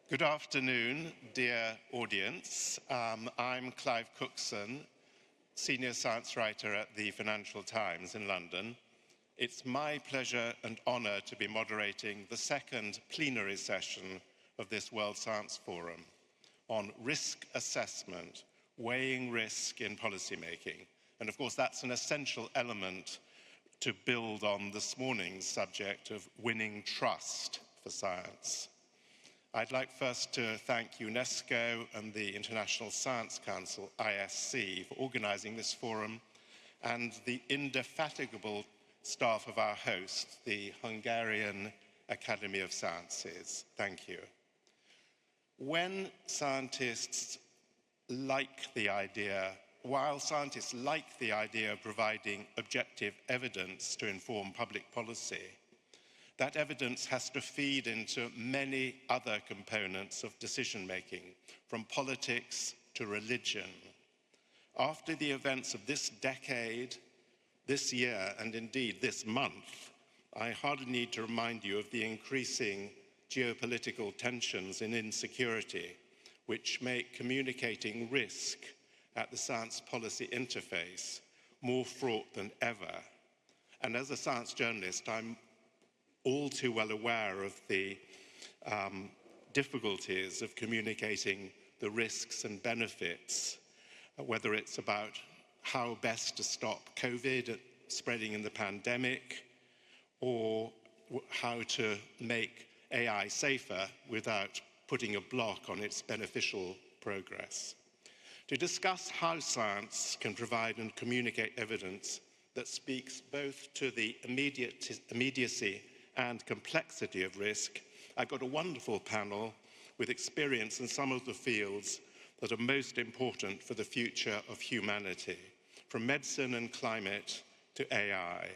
Good afternoon, dear audience. I'm Clive Cookson, Senior Science Writer at the Financial Times in London. It's my pleasure and honour to be moderating the second plenary session of this World Science Forum on risk assessment, weighing risk in policymaking. And of course, that's an essential element to build on this morning's subject of winning trust for science. I'd like first to thank UNESCO and the International Science Council, ISC, for organising this forum, and the indefatigable staff of our host, the Hungarian Academy of Sciences. Thank you. While scientists like the idea of providing objective evidence to inform public policy, that evidence has to feed into many other components of decision-making, from politics to religion. After the events of this decade, this year, and indeed this month, I hardly need to remind you of the increasing geopolitical tensions and insecurity, which make communicating risk at the science policy interface more fraught than ever. And as a science journalist, I'm all too well aware of the difficulties of communicating the risks and benefits, whether it's about how best to stop COVID spreading in the pandemic, or how to make AI safer without putting a block on its beneficial progress. To discuss how science can provide and communicate evidence that speaks both to the immediacy and complexity of risk, I've got a wonderful panel with experience in some of the fields that are most important for the future of humanity, from medicine and climate to AI.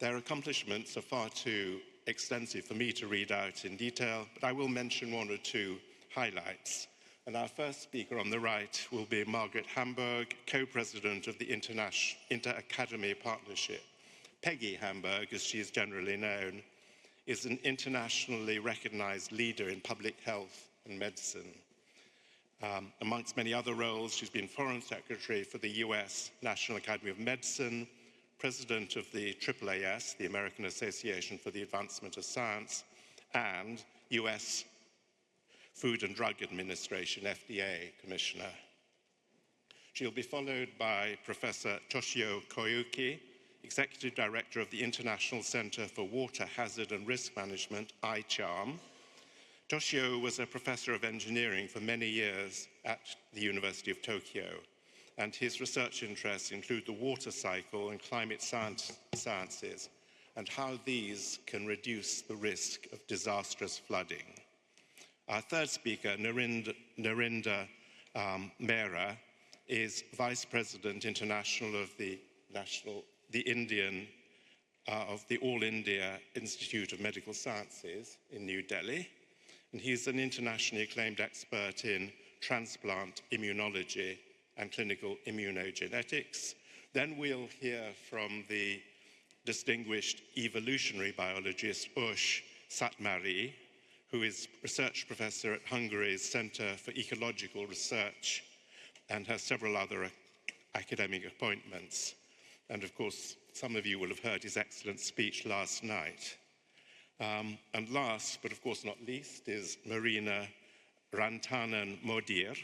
Their accomplishments are far too extensive for me to read out in detail, but I will mention one or two highlights. And our first speaker on the right will be Margaret Hamburg, co-president of the Inter-Academy Partnership. Peggy Hamburg, as she is generally known, is an internationally recognized leader in public health and medicine. Amongst many other roles, she's been Foreign Secretary for the US National Academy of Medicine, President of the AAAS, the American Association for the Advancement of Science, and US Food and Drug Administration, FDA Commissioner. She'll be followed by Professor Toshio Koyuki, Executive Director of the International Center for Water Hazard and Risk Management, ICHARM. Toshio was a professor of engineering for many years at the University of Tokyo, and his research interests include the water cycle and climate sciences, and how these can reduce the risk of disastrous flooding. Our third speaker, Narinder Mehra, is Vice President International of the All India Institute of Medical Sciences in New Delhi. And he's an internationally acclaimed expert in transplant immunology and clinical immunogenetics. Then we'll hear from the distinguished evolutionary biologist Ush Satmari, who is research professor at Hungary's Center for Ecological Research and has several other academic appointments. And of course, some of you will have heard his excellent speech last night. And last, but of course not least, is Marina Rantanen Modir,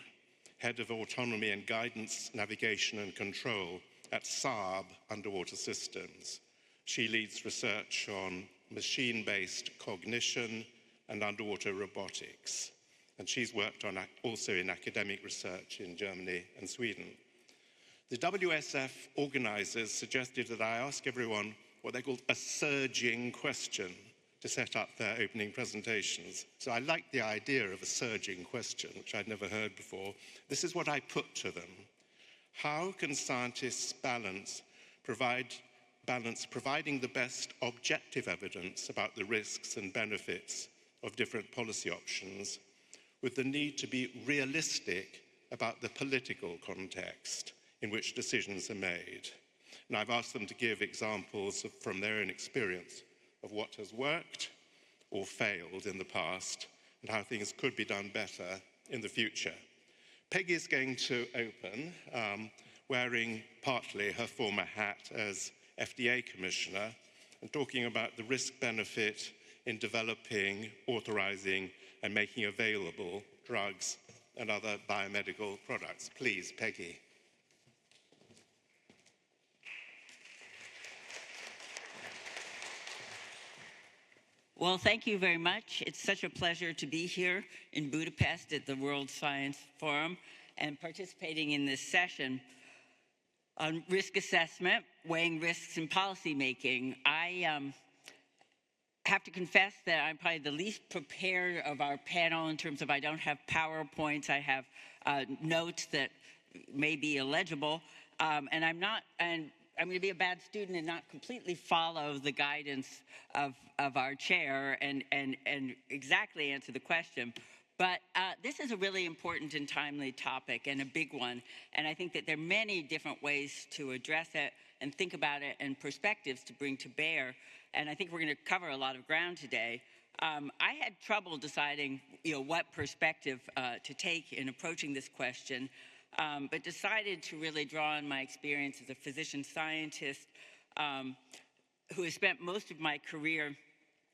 Head of Autonomy and Guidance, Navigation and Control at Saab Underwater Systems. She leads research on machine-based cognition and underwater robotics. And she's worked on also in academic research in Germany and Sweden. The WSF organizers suggested that I ask everyone what they called a surging question to set up their opening presentations. So I like the idea of a surging question, which I'd never heard before. This is what I put to them. How can scientists balance providing the best objective evidence about the risks and benefits of different policy options with the need to be realistic about the political context in which decisions are made? And I've asked them to give examples from their own experience of what has worked or failed in the past, and how things could be done better in the future. Peggy is going to open wearing partly her former hat as FDA Commissioner and talking about the risk-benefit in developing, authorizing, and making available drugs and other biomedical products. Please, Peggy. Well, thank you very much. It's such a pleasure to be here in Budapest at the World Science Forum and participating in this session on risk assessment, weighing risks in policymaking. I have to confess that I'm probably the least prepared of our panel in terms of I don't have PowerPoints. I have notes that may be illegible, and I'm going to be a bad student and not completely follow the guidance of our chair and exactly answer the question. But this is a really important and timely topic and a big one. And I think that there are many different ways to address it and think about it and perspectives to bring to bear. And I think we're going to cover a lot of ground today. I had trouble deciding, what perspective to take in approaching this question. But decided to really draw on my experience as a physician scientist who has spent most of my career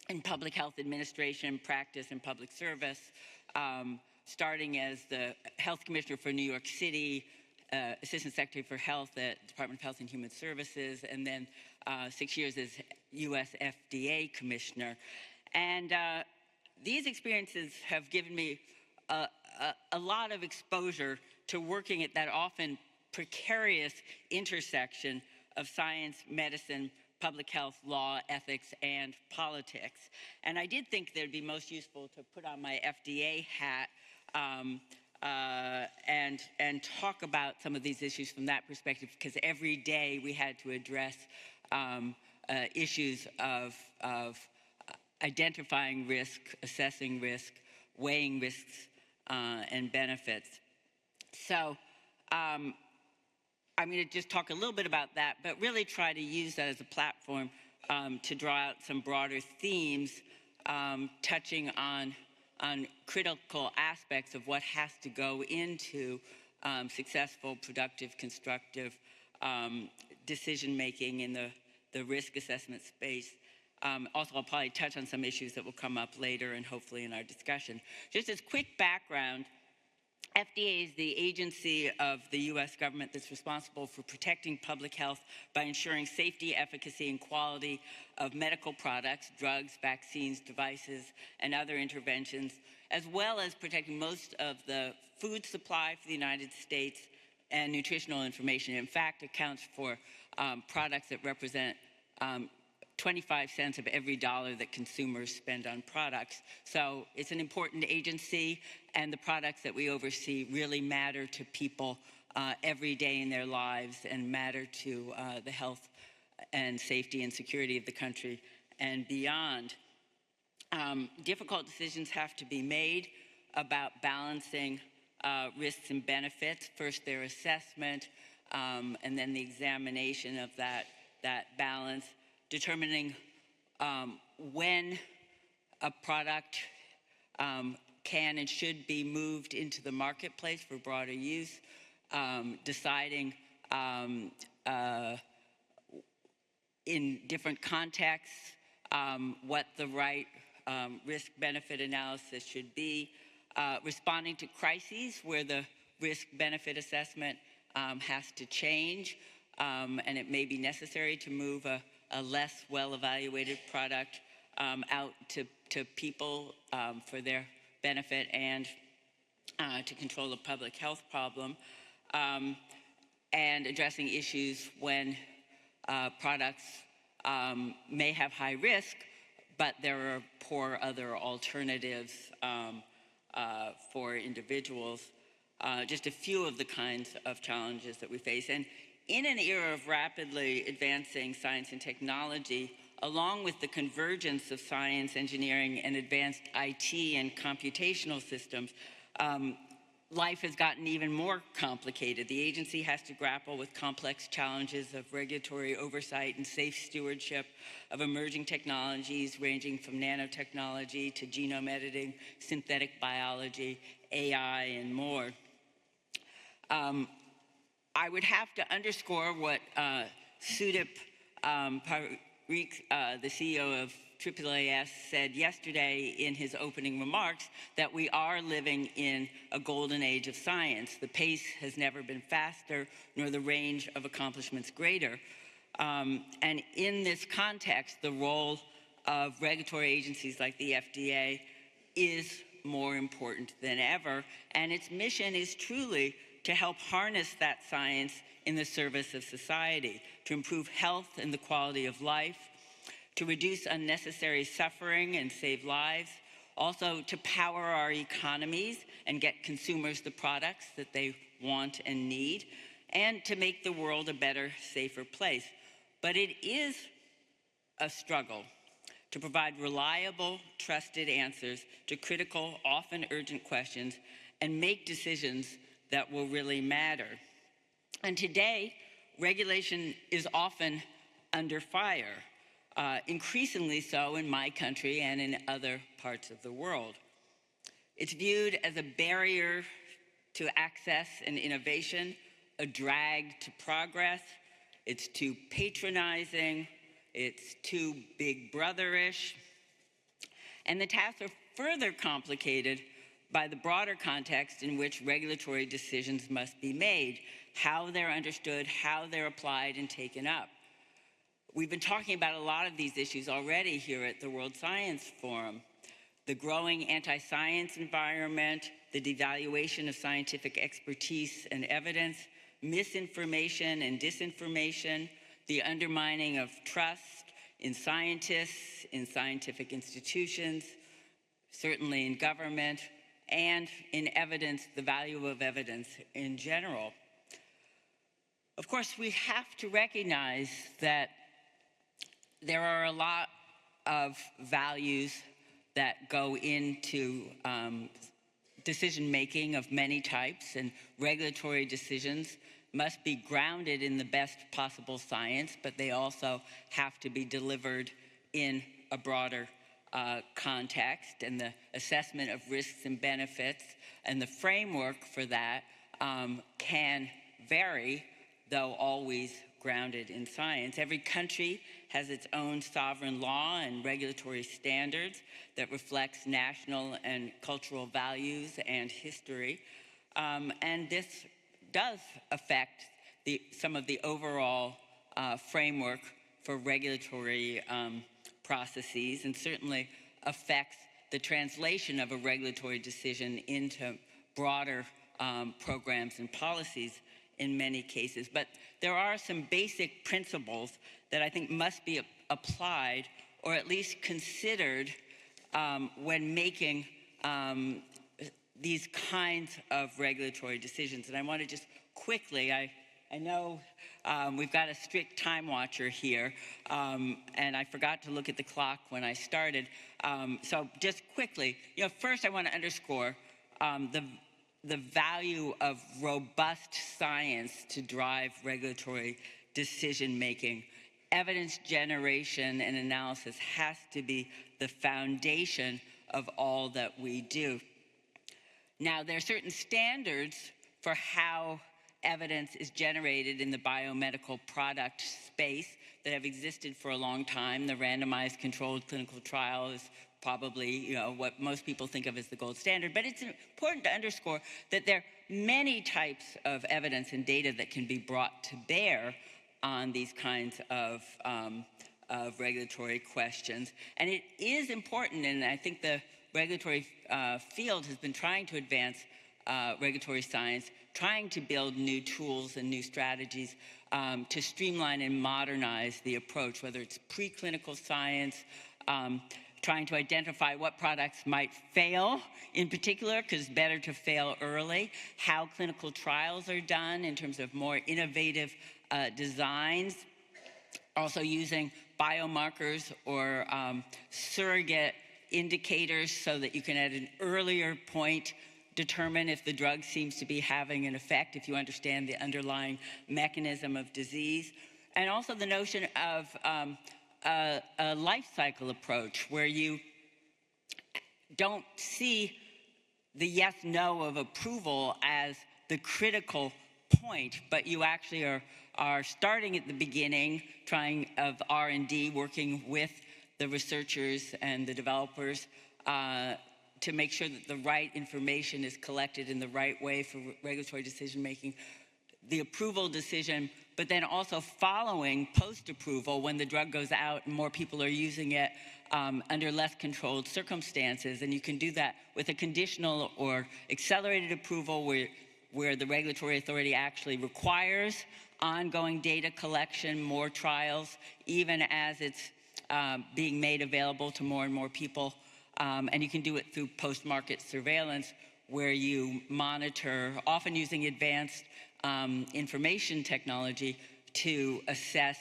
in public health administration, practice, and public service, starting as the health commissioner for New York City, assistant secretary for health at Department of Health and Human Services, and then 6 years as US FDA commissioner. And these experiences have given me a lot of exposure to working at that often precarious intersection of science, medicine, public health, law, ethics, and politics. And I did think that it'd be most useful to put on my FDA hat and talk about some of these issues from that perspective, because every day we had to address issues of identifying risk, assessing risk, weighing risks and benefits. So I'm going to just talk a little bit about that, but really try to use that as a platform to draw out some broader themes touching on critical aspects of what has to go into successful, productive, constructive decision-making in the risk assessment space. Also, I'll probably touch on some issues that will come up later and hopefully in our discussion. Just as quick background, FDA is the agency of the US government that's responsible for protecting public health by ensuring safety, efficacy, and quality of medical products, drugs, vaccines, devices, and other interventions, as well as protecting most of the food supply for the United States and nutritional information. In fact, accounts for products that represent 25 cents of every dollar that consumers spend on products. So it's an important agency, and the products that we oversee really matter to people every day in their lives and matter to the health and safety and security of the country and beyond. Difficult decisions have to be made about balancing risks and benefits. First, their assessment, and then the examination of that balance. Determining when a product can and should be moved into the marketplace for broader use, deciding in different contexts what the right risk-benefit analysis should be, responding to crises where the risk-benefit assessment has to change, and it may be necessary to move a less well-evaluated product out to people for their benefit and to control a public health problem, and addressing issues when products may have high risk, but there are poor other alternatives for individuals. Just a few of the kinds of challenges that we face. And in an era of rapidly advancing science and technology, along with the convergence of science, engineering, and advanced IT and computational systems, life has gotten even more complicated. The agency has to grapple with complex challenges of regulatory oversight and safe stewardship of emerging technologies ranging from nanotechnology to genome editing, synthetic biology, AI, and more. I would have to underscore what Sudip Parikh, the CEO of AAAS, said yesterday in his opening remarks, that we are living in a golden age of science. The pace has never been faster, nor the range of accomplishments greater. And in this context, the role of regulatory agencies like the FDA is more important than ever, and its mission is truly to help harness that science in the service of society, to improve health and the quality of life, to reduce unnecessary suffering and save lives, also to power our economies and get consumers the products that they want and need, and to make the world a better, safer place. But it is a struggle to provide reliable, trusted answers to critical, often urgent questions and make decisions that will really matter. And today, regulation is often under fire. Increasingly so in my country and in other parts of the world. It's viewed as a barrier to access and innovation, a drag to progress. It's too patronizing. It's too big brother-ish. And the tasks are further complicated by the broader context in which regulatory decisions must be made, how they're understood, how they're applied and taken up. We've been talking about a lot of these issues already here at the World Science Forum. The growing anti-science environment, the devaluation of scientific expertise and evidence, misinformation and disinformation, the undermining of trust in scientists, in scientific institutions, certainly in government, and in evidence, the value of evidence in general. Of course, we have to recognize that there are a lot of values that go into decision-making of many types, and regulatory decisions must be grounded in the best possible science, but they also have to be delivered in a broader context, and the assessment of risks and benefits and the framework for that can vary, though always grounded in science. Every country has its own sovereign law and regulatory standards that reflects national and cultural values and history. And this does affect some of the overall framework for regulatory processes, and certainly affects the translation of a regulatory decision into broader programs and policies in many cases. But there are some basic principles that I think must be applied, or at least considered, when making these kinds of regulatory decisions. And I want to just quickly, I know we've got a strict time watcher here, and I forgot to look at the clock when I started. So just quickly, first I want to underscore the value of robust science to drive regulatory decision-making. Evidence generation and analysis has to be the foundation of all that we do. Now, there are certain standards for how evidence is generated in the biomedical product space that have existed for a long time. The randomized controlled clinical trial is probably what most people think of as the gold standard. But it's important to underscore that there are many types of evidence and data that can be brought to bear on these kinds of regulatory questions. And it is important, and I think the regulatory field has been trying to advance regulatory science, trying to build new tools and new strategies to streamline and modernize the approach, whether it's preclinical science, trying to identify what products might fail in particular, because it's better to fail early, how clinical trials are done in terms of more innovative designs, also using biomarkers or surrogate indicators so that you can at an earlier point determine if the drug seems to be having an effect, if you understand the underlying mechanism of disease. And also the notion of a life cycle approach where you don't see the yes-no of approval as the critical point, but you actually are starting at the beginning, trying of R&D, working with the researchers and the developers to make sure that the right information is collected in the right way for regulatory decision making, the approval decision, but then also following post-approval when the drug goes out and more people are using it under less controlled circumstances. And you can do that with a conditional or accelerated approval where the regulatory authority actually requires ongoing data collection, more trials, even as it's being made available to more and more people. And you can do it through post-market surveillance where you monitor, often using advanced information technology to assess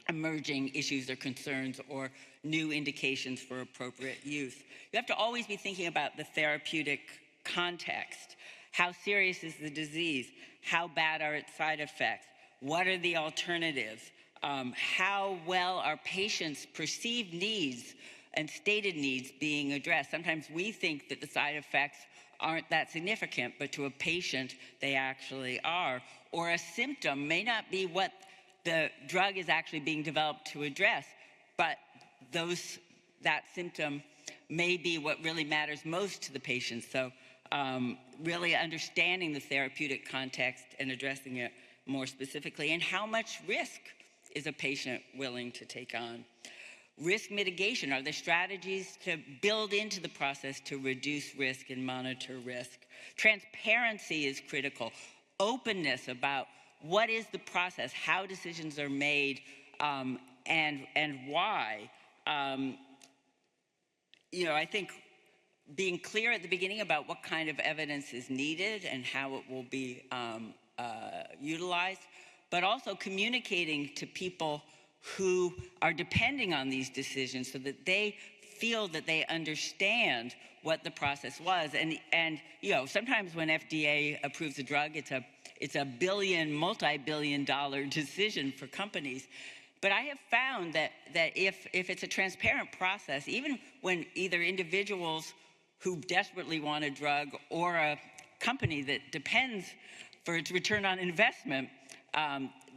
emerging issues or concerns or new indications for appropriate use. You have to always be thinking about the therapeutic context. How serious is the disease? How bad are its side effects? What are the alternatives? How well are patients' perceived needs and stated needs being addressed? Sometimes we think that the side effects aren't that significant, but to a patient, they actually are. Or a symptom may not be what the drug is actually being developed to address, but that symptom may be what really matters most to the patient. So really understanding the therapeutic context and addressing it more specifically, and how much risk is a patient willing to take on? Risk mitigation, are there strategies to build into the process to reduce risk and monitor risk? Transparency is critical. Openness about what is the process, how decisions are made, and why. I think being clear at the beginning about what kind of evidence is needed and how it will be utilized, but also communicating to people who are depending on these decisions so that they feel that they understand what the process was. And sometimes when FDA approves a drug, it's a multi-billion-dollar decision for companies. But I have found that if it's a transparent process, even when either individuals who desperately want a drug or a company that depends for its return on investment,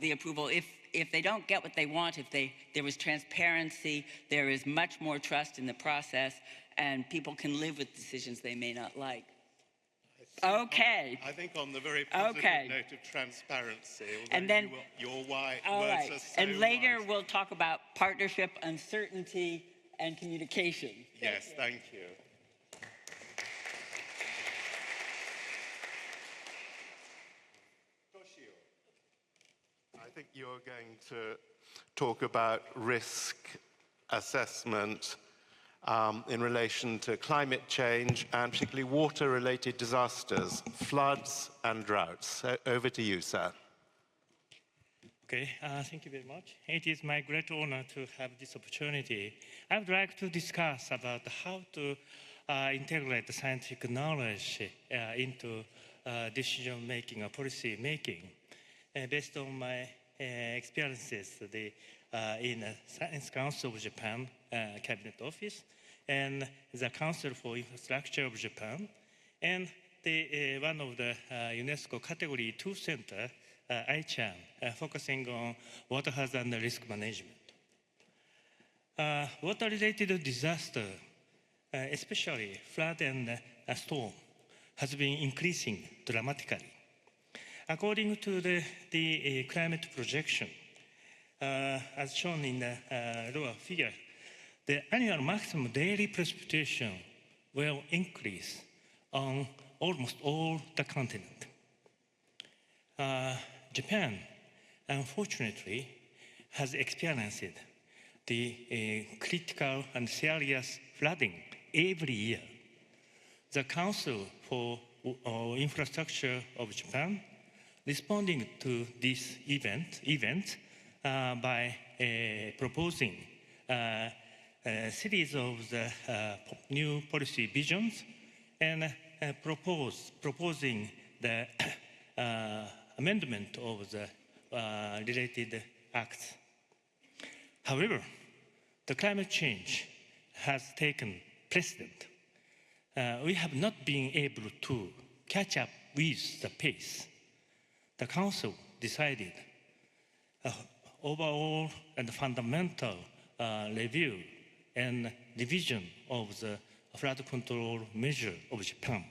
the approval, if they don't get what they want, there was transparency, there is much more trust in the process, and people can live with decisions they may not like. Okay. I think on the very positive note of transparency, and then your why all words right. are so and later wise. We'll talk about partnership, uncertainty, and communication. Yes, thank you. I think you're going to talk about risk assessment in relation to climate change and particularly water-related disasters, floods and droughts. So over to you, sir. Okay, thank you very much. It is my great honor to have this opportunity. I would like to discuss about how to integrate the scientific knowledge into decision-making or policy-making. Based on my experiences in the Science Council of Japan Cabinet Office and the Council for Infrastructure of Japan, and one of the UNESCO Category 2 Center, ICHAN, focusing on water hazard and risk management. Water-related disaster, especially flood and storm, has been increasing dramatically. According to the climate projection, as shown in the lower figure, the annual maximum daily precipitation will increase on almost all the continent. Japan, unfortunately, has experienced the critical and serious flooding every year. The Council for Infrastructure of Japan responding to this event by proposing a series of the new policy visions and proposing the amendment of the related acts. However, the climate change has taken precedent. We have not been able to catch up with the pace. The Council decided overall and fundamental review and revision of the flood control measure of Japan.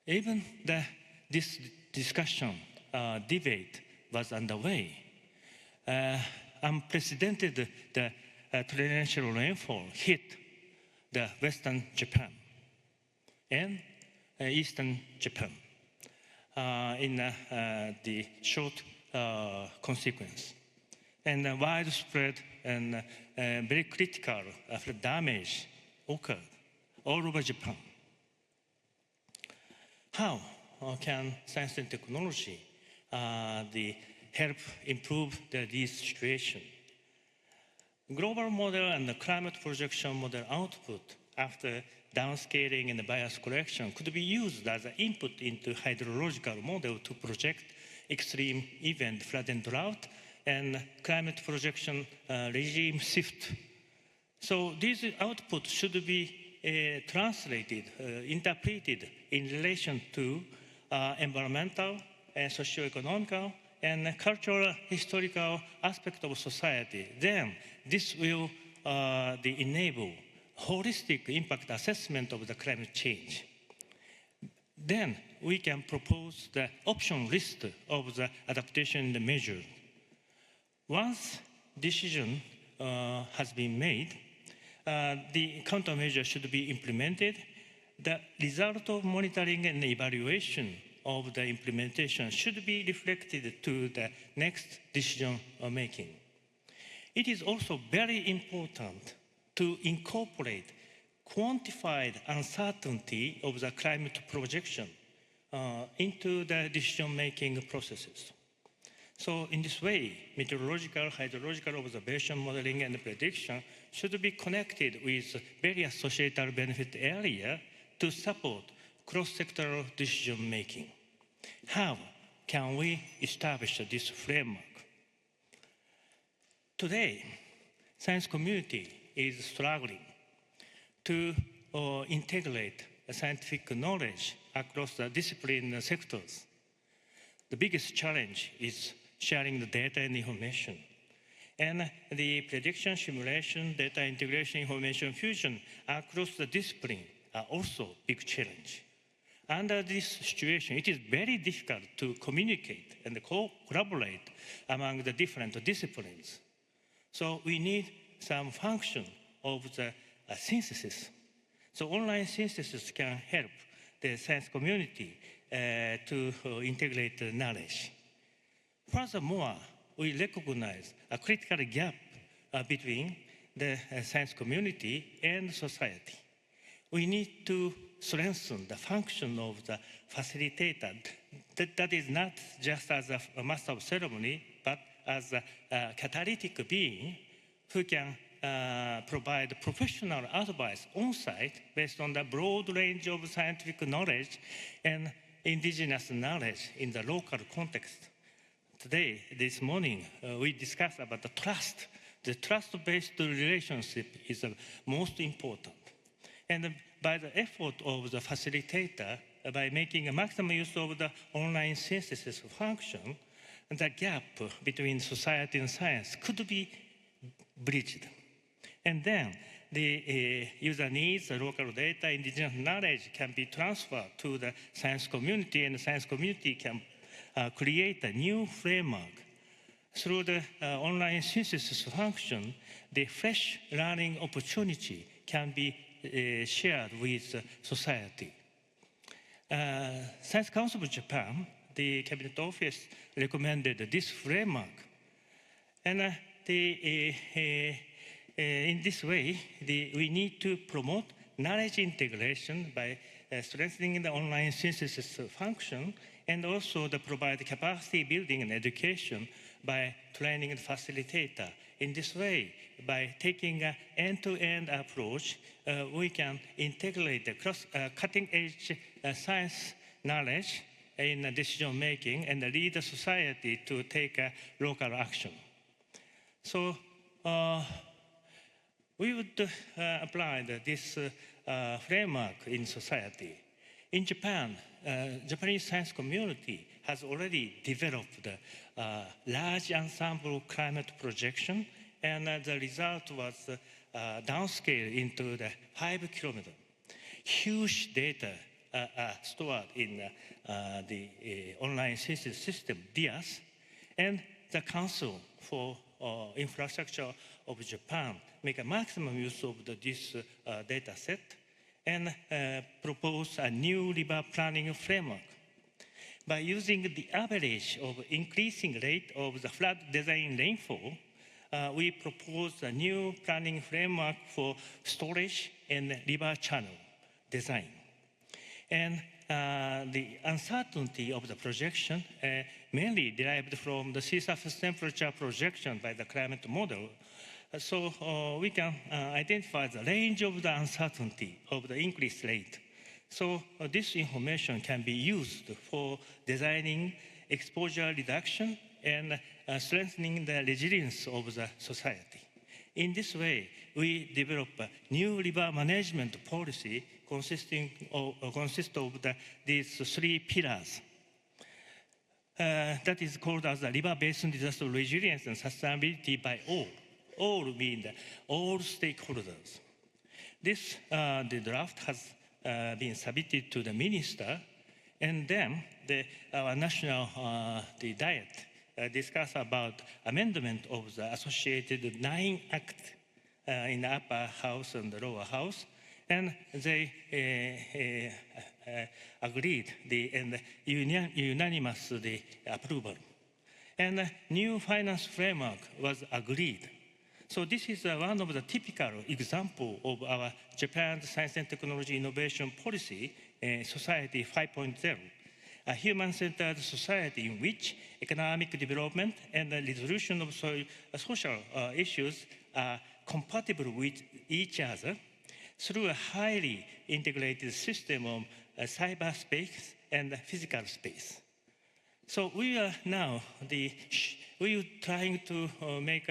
Even this discussion, debate was underway. Unprecedented torrential rainfall hit the Western Japan and Eastern Japan in the short consequence. And widespread and very critical damage occurred all over Japan. How can science and technology help improve this situation? Global model and the climate projection model output after downscaling and bias correction could be used as an input into hydrological model to project extreme event, flood and drought, and climate projection regime shift. So these outputs should be translated, interpreted in relation to environmental, socio-economical, and cultural, historical aspect of society. Then this will enable holistic impact assessment of the climate change. Then we can propose the option list of the adaptation measure. Once decision has been made, the countermeasure should be implemented. The result of monitoring and evaluation of the implementation should be reflected to the next decision making. It is also very important to incorporate quantified uncertainty of the climate projection into the decision-making processes. So in this way, meteorological, hydrological observation, modeling, and prediction should be connected with various societal benefit areas to support cross-sectoral decision-making. How can we establish this framework? Today, science community is struggling to integrate scientific knowledge across the discipline sectors. The biggest challenge is sharing the data and information. And the prediction, simulation, data integration, information fusion across the discipline are also a big challenge. Under this situation, it is very difficult to communicate and collaborate among the different disciplines. So we need some function of the synthesis. So online synthesis can help the science community to integrate the knowledge. Furthermore, we recognize a critical gap between the science community and society. We need to strengthen the function of the facilitator. That is not just as a master of ceremony, but as a catalytic being who can provide professional advice on-site based on the broad range of scientific knowledge and indigenous knowledge in the local context. Today, this morning, we discussed about the trust. The trust-based relationship is the most important. And by the effort of the facilitator, by making a maximum use of the online synthesis function, the gap between society and science could be bridged. And then the user needs, the local data, indigenous knowledge can be transferred to the science community, and the science community can create a new framework. Through the online synthesis function, the fresh learning opportunity can be shared with society. Science Council of Japan, the Cabinet Office recommended this framework. And in this way, we need to promote knowledge integration by strengthening the online synthesis function, and also to provide capacity building and education by training the facilitator In this way, by taking an end-to-end approach, we can integrate the cutting-edge science knowledge in decision-making and lead the society to take local action. So we would apply this framework in society. In Japan, Japanese science community has already developed a large ensemble climate projection, and the result was downscaled into the 5 kilometer. Huge data stored in the online system, DIAS, and the Council for Infrastructure of Japan make a maximum use of this data set and propose a new river planning framework. By using the average of increasing rate of the flood design rainfall, we propose a new planning framework for storage and river channel design. And the uncertainty of the projection mainly derived from the sea surface temperature projection by the climate model. So we can identify the range of the uncertainty of the increased rate. So this information can be used for designing exposure reduction and strengthening the resilience of the society. In this way, we develop a new river management policy consists of these 3 pillars. That is called as the river basin disaster resilience and sustainability by all. All mean all stakeholders. This the draft has been submitted to the minister, and then our national diet discuss about amendment of the associated 9 acts in the upper house and the lower house, and they agreed and unanimous approval. And a new finance framework was agreed. So this is one of the typical example of our Japan's Science and Technology Innovation Policy, Society 5.0, a human-centered society in which economic development and the resolution of social issues are compatible with each other through a highly integrated system of cyberspace and physical space. So we are now trying to make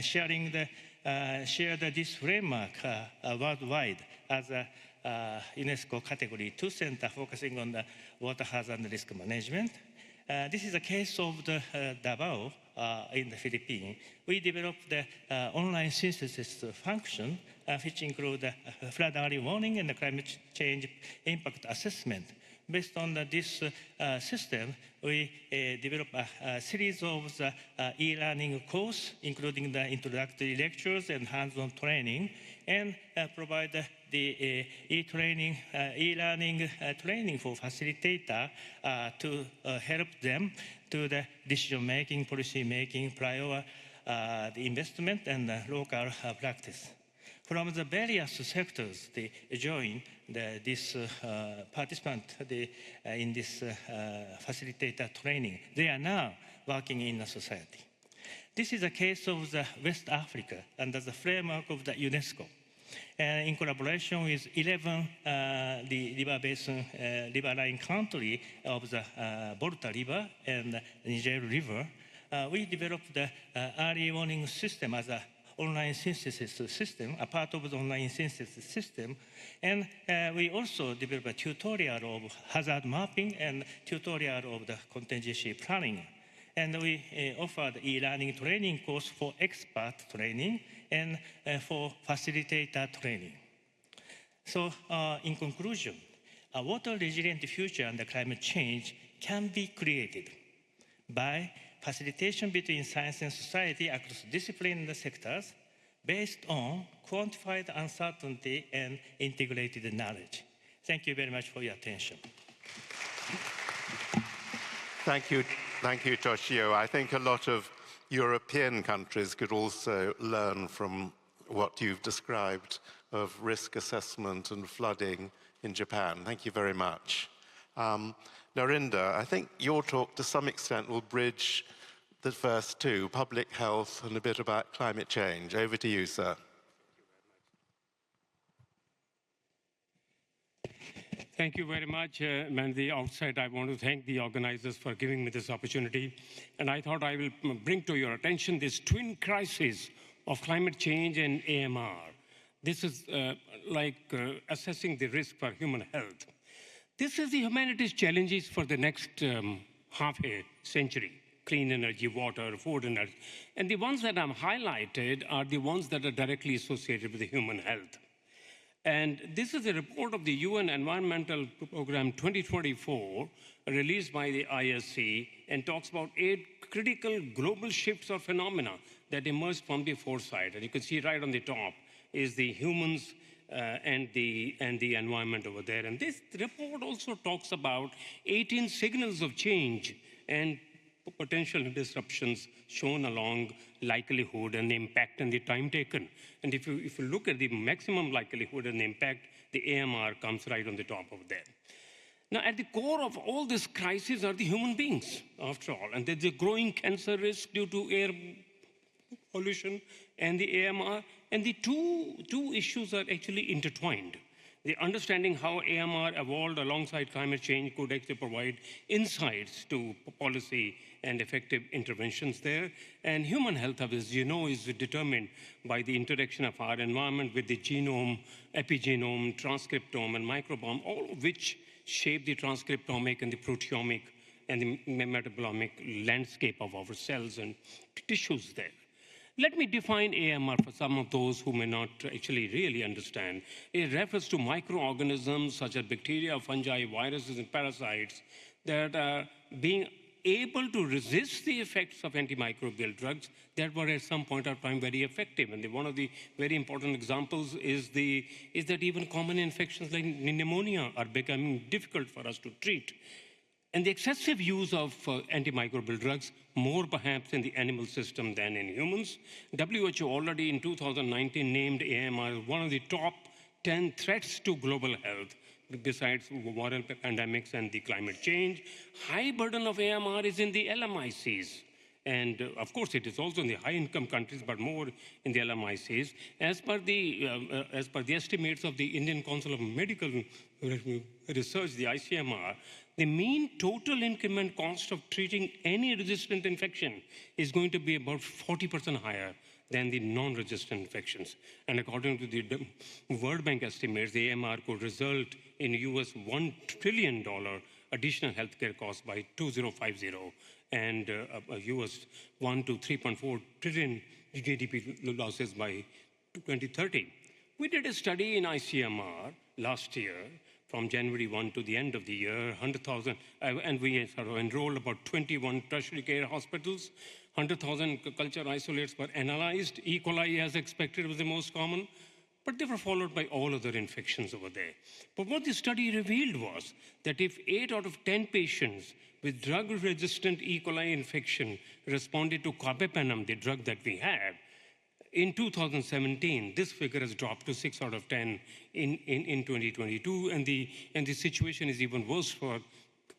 share this framework worldwide as a UNESCO Category 2 center focusing on the water hazard and risk management. This is a case of the Davao in the Philippines. We developed the online synthesis function, which include flood early warning and the climate change impact assessment. Based on this system, we developed a series of e-learning courses, including the introductory lectures and hands-on training, and provide the e-learning training for facilitator to help them to the decision-making, policy-making, prior the investment and local practice. From the various sectors, they join this participant in this facilitator training. They are now working in a society. This is a case of the West Africa under the framework of the UNESCO. In collaboration with 11 the river basin, riverine country of the Volta River and Niger River, we developed the early warning system as a online synthesis system, a part of the online synthesis system. And we also developed a tutorial of hazard mapping and tutorial of the contingency planning. And we offered e-learning training course for expert training and for facilitator training. So in conclusion, a water resilient future under climate change can be created by facilitation between science and society across discipline sectors based on quantified uncertainty and integrated knowledge. Thank you very much for your attention. Thank you, Toshio. I think a lot of European countries could also learn from what you've described of risk assessment and flooding in Japan. Thank you very much. Narinda, I think your talk to some extent will bridge the first two, public health and a bit about climate change. Over to you, sir. Thank you very much. And at the outset, I want to thank the organizers for giving me this opportunity. And I thought I will bring to your attention this twin crisis of climate change and AMR. This is like assessing the risk for human health. This is the humanity's challenges for the next half a century: clean energy, water, food, energy. And the ones that I'm highlighted are the ones that are directly associated with the human health. And this is a report of the UN Environmental Program 2024, released by the ISC, and talks about 8 critical global shifts or phenomena that emerged from the foresight. And you can see right on the top is the humans and the environment over there. And this report also talks about 18 signals of change and potential disruptions shown along likelihood and the impact and the time taken. And if you look at the maximum likelihood and the impact, the AMR comes right on the top of that. Now, at the core of all this crisis are the human beings, after all. And there's a growing cancer risk due to air pollution and the AMR. And the two issues are actually intertwined. The understanding how AMR evolved alongside climate change could actually provide insights to policy and effective interventions there. And human health, as you know, is determined by the interaction of our environment with the genome, epigenome, transcriptome, and microbiome, all of which shape the transcriptomic and the proteomic and the metabolomic landscape of our cells and tissues there. Let me define AMR for some of those who may not actually really understand. It refers to microorganisms such as bacteria, fungi, viruses, and parasites that are being able to resist the effects of antimicrobial drugs that were at some point of time very effective. And one of the very important examples is that even common infections like pneumonia are becoming difficult for us to treat. And the excessive use of antimicrobial drugs, more perhaps in the animal system than in humans. WHO already in 2019 named AMR one of the top 10 threats to global health, besides viral pandemics and the climate change. High burden of AMR is in the LMICs. And of course, it is also in the high-income countries, but more in the LMICs. As per the estimates of the Indian Council of Medical Research, the ICMR, the mean total increment cost of treating any resistant infection is going to be about 40% higher than the non-resistant infections. And according to the World Bank estimates, the AMR could result in US $1 trillion additional healthcare costs by 2050 and US 1 to 3.4 trillion GDP losses by 2030. We did a study in ICMR last year from January 1 to the end of the year, 100,000, and we sort of enrolled about 21 tertiary care hospitals. 100,000 culture isolates were analyzed. E. coli, as expected, was the most common, but they were followed by all other infections over there. But what the study revealed was that if 8 out of 10 patients with drug-resistant E. coli infection responded to carbapenem, the drug that we have, in 2017, this figure has dropped to 6 out of 10 in 2022, and the situation is even worse for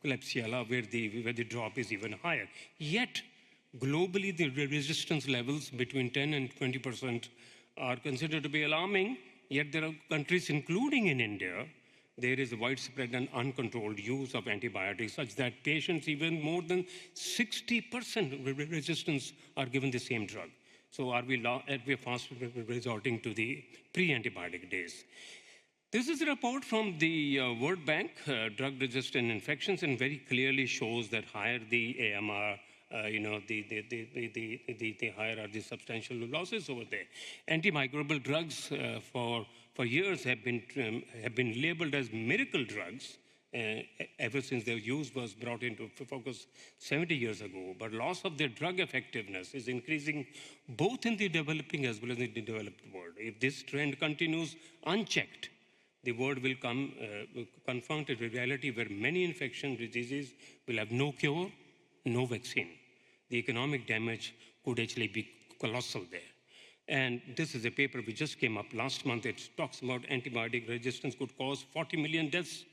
Klebsiella, where the drop is even higher. Yet, globally, the resistance levels between 10 and 20% are considered to be alarming. Yet there are countries, including in India, there is a widespread and uncontrolled use of antibiotics, such that patients even more than 60% resistance are given the same drug. So are we fast resorting to the pre-antibiotic days? This is a report from the World Bank, drug-resistant infections, and very clearly shows that higher the AMR, the higher are the substantial losses over there. Antimicrobial drugs for years have been labeled as miracle drugs ever since their use was brought into focus 70 years ago. But loss of their drug effectiveness is increasing both in the developing as well as in the developed world. If this trend continues unchecked, the world will come confronted with reality where many infection diseases will have no cure, no vaccine. The economic damage could actually be colossal there. And this is a paper which just came up last month. It talks about antibiotic resistance could cause 40 million deaths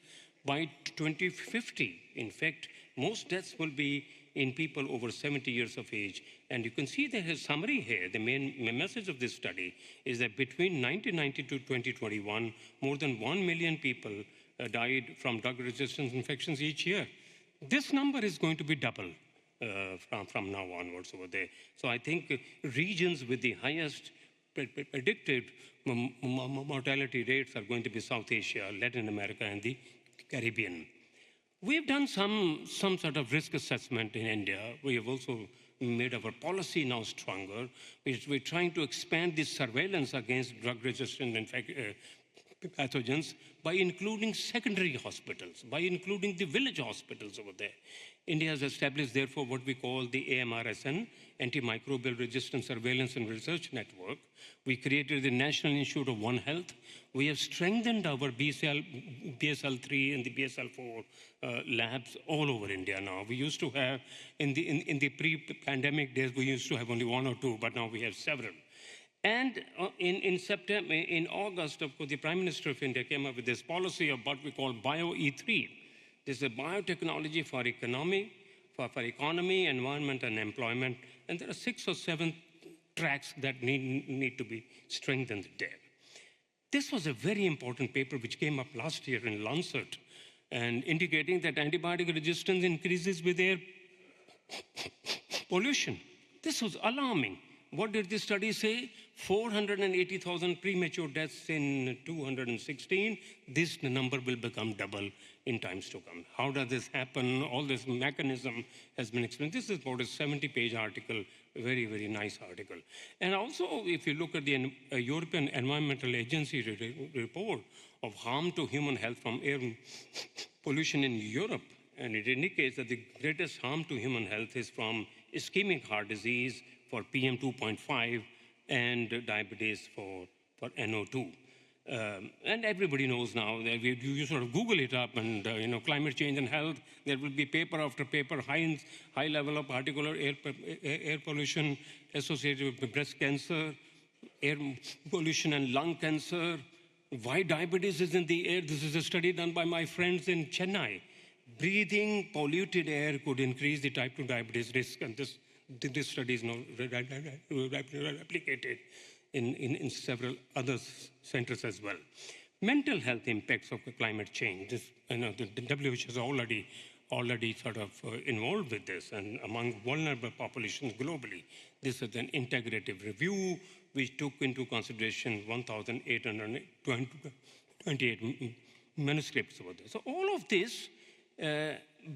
by 2050. In fact, most deaths will be in people over 70 years of age. And you can see there is a summary here. The main message of this study is that between 1990 to 2021, more than 1 million people died from drug-resistant infections each year. This number is going to be double from now onwards over there. So I think regions with the highest predicted mortality rates are going to be South Asia, Latin America, and the Caribbean. We've done some sort of risk assessment in India. We have also made our policy now stronger. We're trying to expand the surveillance against drug-resistant pathogens by including secondary hospitals, by including the village hospitals over there. India has established, therefore, what we call the AMRSN, Antimicrobial Resistance Surveillance and Research Network. We created the National Institute of One Health. We have strengthened our BSL-3 and the BSL-4 labs all over India now. We used to have, in the pre-pandemic days, we used to have only 1 or 2, but now we have several. And in August, of course, the Prime Minister of India came up with this policy of what we call BioE3. This is a biotechnology for economy, environment, and employment. And there are 6 or 7 tracks that need to be strengthened there. This was a very important paper which came up last year in Lancet, and indicating that antibiotic resistance increases with air pollution. This was alarming. What did this study say? 480,000 premature deaths in 216. This number will become double in times to come. How does this happen? All this mechanism has been explained. This is about a 70-page article, very, very nice article. And also, if you look at the European Environmental Agency report of harm to human health from air pollution in Europe, and it indicates that the greatest harm to human health is from ischemic heart disease, for PM2.5, and diabetes for NO2. And everybody knows now that you sort of Google it up and, climate change and health, there will be paper after paper, high level of particulate air pollution associated with breast cancer, air pollution and lung cancer. Why diabetes is in the air? This is a study done by my friends in Chennai. Breathing polluted air could increase the type 2 diabetes risk, and this study is now replicated in several other centers as well. Mental health impacts of climate change. The WHO is already sort of involved with this, and among vulnerable populations globally. This is an integrative review which took into consideration 1,828 manuscripts over there. So all of this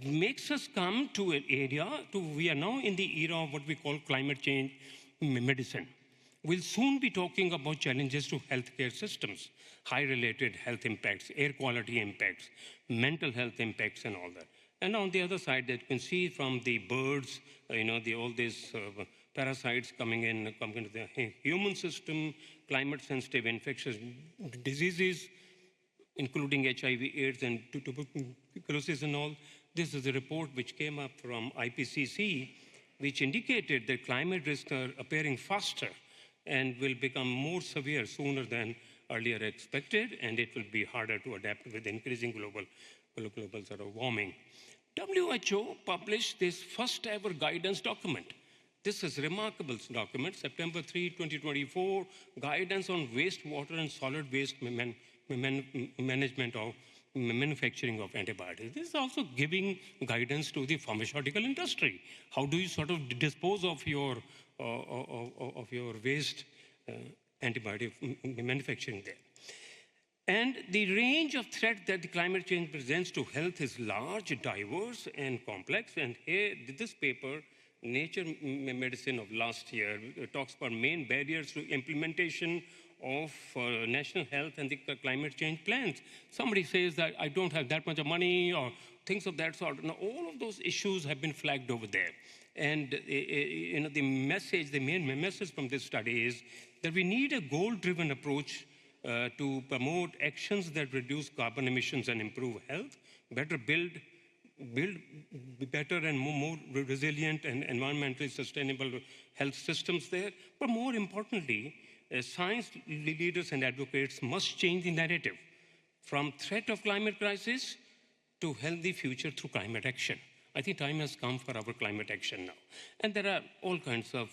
makes us come to an area, we are now in the era of what we call climate change medicine. We'll soon be talking about challenges to healthcare systems, high-related health impacts, air quality impacts, mental health impacts, and all that. And on the other side, that you can see from the birds, all these parasites coming into the human system, climate-sensitive infectious diseases, including HIV, AIDS, and tuberculosis and all. This is a report which came up from IPCC, which indicated that climate risks are appearing faster and will become more severe sooner than earlier expected, and it will be harder to adapt with increasing global sort of warming. WHO published this first ever guidance document. This is a remarkable document, September 3, 2024, guidance on wastewater and solid waste management of manufacturing of antibiotics. This is also giving guidance to the pharmaceutical industry. How do you sort of dispose of your waste antibiotic manufacturing there? And the range of threat that the climate change presents to health is large, diverse, and complex. And here, this paper, Nature Medicine of last year, talks about main barriers to implementation of national health and the climate change plans. Somebody says that I don't have that much of money or things of that sort. Now, all of those issues have been flagged over there. And the main message from this study is that we need a goal-driven approach to promote actions that reduce carbon emissions and improve health, build better and more resilient and environmentally sustainable health systems there. But more importantly, science leaders and advocates must change the narrative from threat of climate crisis to healthy future through climate action. I think time has come for our climate action now. And there are all kinds of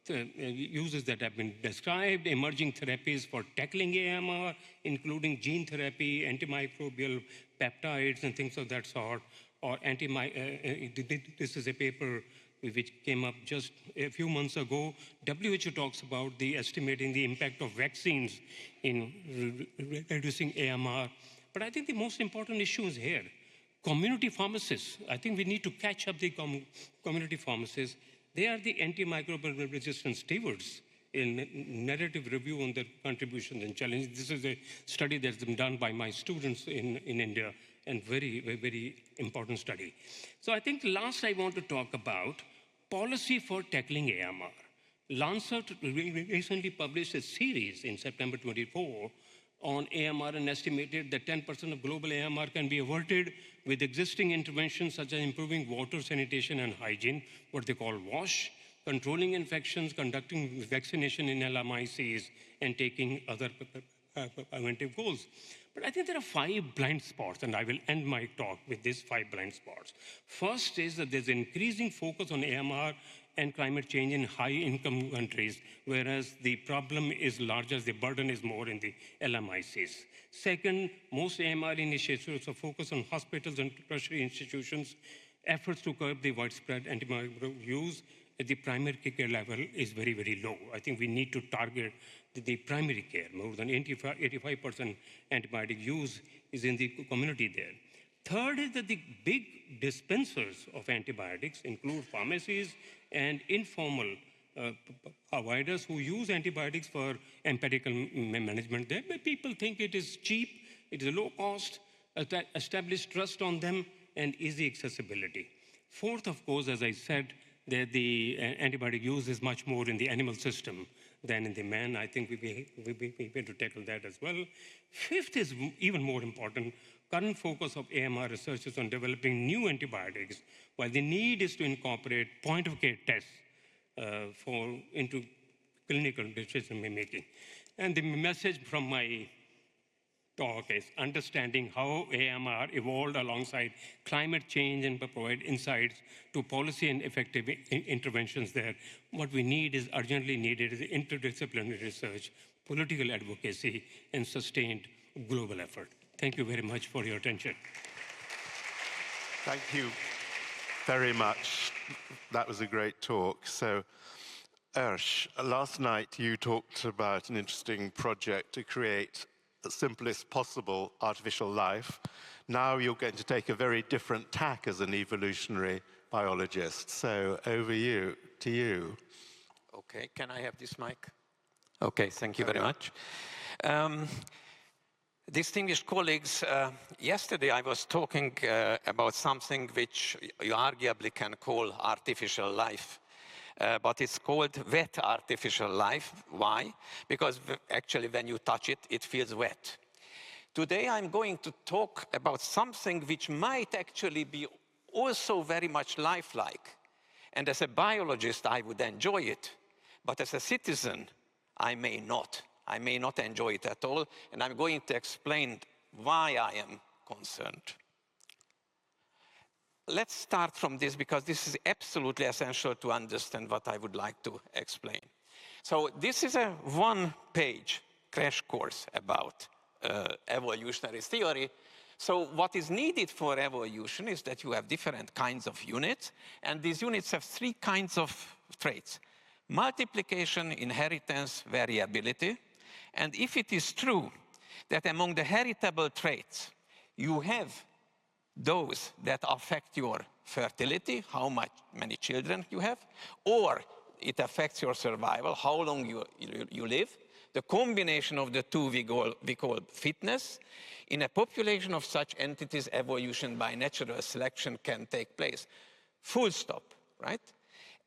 uses that have been described, emerging therapies for tackling AMR, including gene therapy, antimicrobial peptides, and things of that sort. Or this is a paper which came up just a few months ago. WHO talks about estimating the impact of vaccines in reducing AMR. But I think the most important issue is here. Community pharmacists, I think we need to catch up the community pharmacists. They are the antimicrobial resistance stewards in narrative review on their contributions and challenges. This is a study that's been done by my students in India, and very, very important study. So I think last I want to talk about policy for tackling AMR. Lancet recently published a series in September 24 on AMR and estimated that 10% of global AMR can be averted with existing interventions such as improving water, sanitation, and hygiene, what they call WASH, controlling infections, conducting vaccination in LMICs, and taking other preventive goals. But I think there are 5 blind spots, and I will end my talk with these 5 blind spots. First is that there's increasing focus on AMR and climate change in high-income countries, whereas the problem is larger, the burden is more in the LMICs. Second, most AMR initiatives are focused on hospitals and tertiary institutions. Efforts to curb the widespread antimicrobial use at the primary care level is very, very low. I think we need to target the primary care. More than 85% antibiotic use is in the community there. Third is that the big dispensers of antibiotics include pharmacies and informal providers who use antibiotics for empirical management. There, people think it is cheap, it is low cost, establish trust on them, and easy accessibility. Fourth, of course, as I said, that the antibiotic use is much more in the animal system than in the man. I think we need to tackle that as well. Fifth is even more important. Current focus of AMR research is on developing new antibiotics, while the need is to incorporate point-of-care tests into clinical decision making. And the message from my talk is understanding how AMR evolved alongside climate change and provide insights to policy and effective interventions there. What we need is urgently needed is interdisciplinary research, political advocacy, and sustained global effort. Thank you very much for your attention. Thank you very much. That was a great talk. So, Ersh, last night you talked about an interesting project to create the simplest possible artificial life. Now you're going to take a very different tack as an evolutionary biologist. So over to you. Okay, can I have this mic? Okay, thank you very much. Distinguished colleagues, yesterday I was talking about something which you arguably can call artificial life. But it's called wet artificial life. Why? Because actually when you touch it, it feels wet. Today I'm going to talk about something which might actually be also very much lifelike. And as a biologist, I would enjoy it. But as a citizen, I may not. I may not enjoy it at all. And I'm going to explain why I am concerned. Let's start from this, because this is absolutely essential to understand what I would like to explain. So this is a one-page crash course about evolutionary theory. So what is needed for evolution is that you have different kinds of units, and these units have 3 kinds of traits: multiplication, inheritance, variability. And if it is true that among the heritable traits, you have those that affect your fertility, how many children you have, or it affects your survival, how long you live. The combination of the two we call fitness. In a population of such entities, evolution by natural selection can take place. Full stop, right?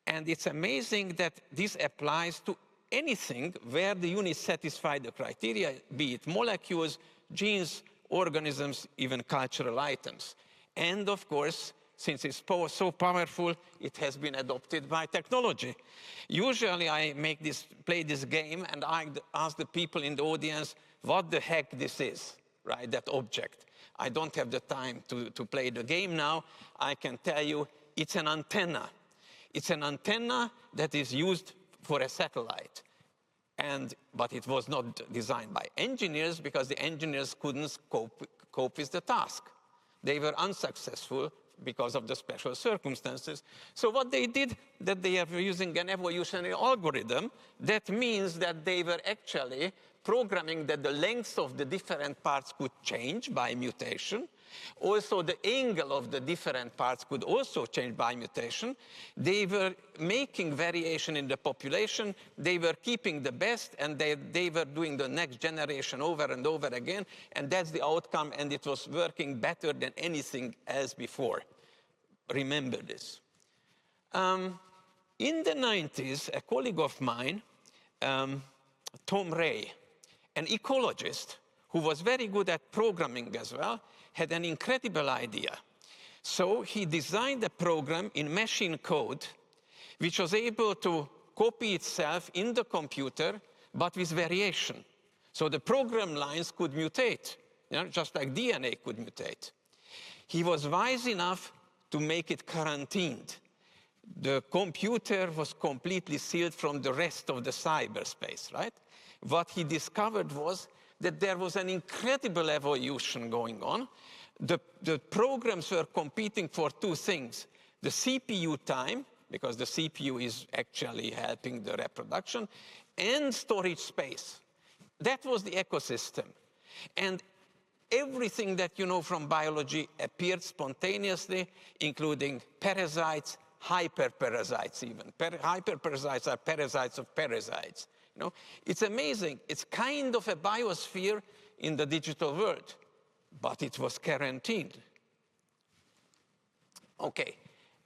And it's amazing that this applies to anything where the units satisfy the criteria, be it molecules, genes, organisms, even cultural items. And of course, since it's so powerful, it has been adopted by technology. Usually I play this game and I ask the people in the audience what the heck this is, right, that object. I don't have the time to play the game now. I can tell you it's an antenna. It's an antenna that is used for a satellite. But it was not designed by engineers because the engineers couldn't cope with the task. They were unsuccessful because of the special circumstances. So what they did, that they are using an evolutionary algorithm, that means that they were actually programming that the lengths of the different parts could change by mutation. Also, the angle of the different parts could also change by mutation. They were making variation in the population. They were keeping the best, and they were doing the next generation over and over again. And that's the outcome, and it was working better than anything else before. Remember this. In the 90s, a colleague of mine, Tom Ray, an ecologist who was very good at programming as well, had an incredible idea. So he designed a program in machine code which was able to copy itself in the computer, but with variation. So the program lines could mutate, just like DNA could mutate. He was wise enough to make it quarantined. The computer was completely sealed from the rest of the cyberspace, right? What he discovered was that there was an incredible evolution going on. The programs were competing for two things: the CPU time, because the CPU is actually helping the reproduction, and storage space. That was the ecosystem. And everything that you know from biology appeared spontaneously, including parasites, hyperparasites even. Hyperparasites are parasites of parasites. It's amazing. It's kind of a biosphere in the digital world, but it was quarantined. Okay,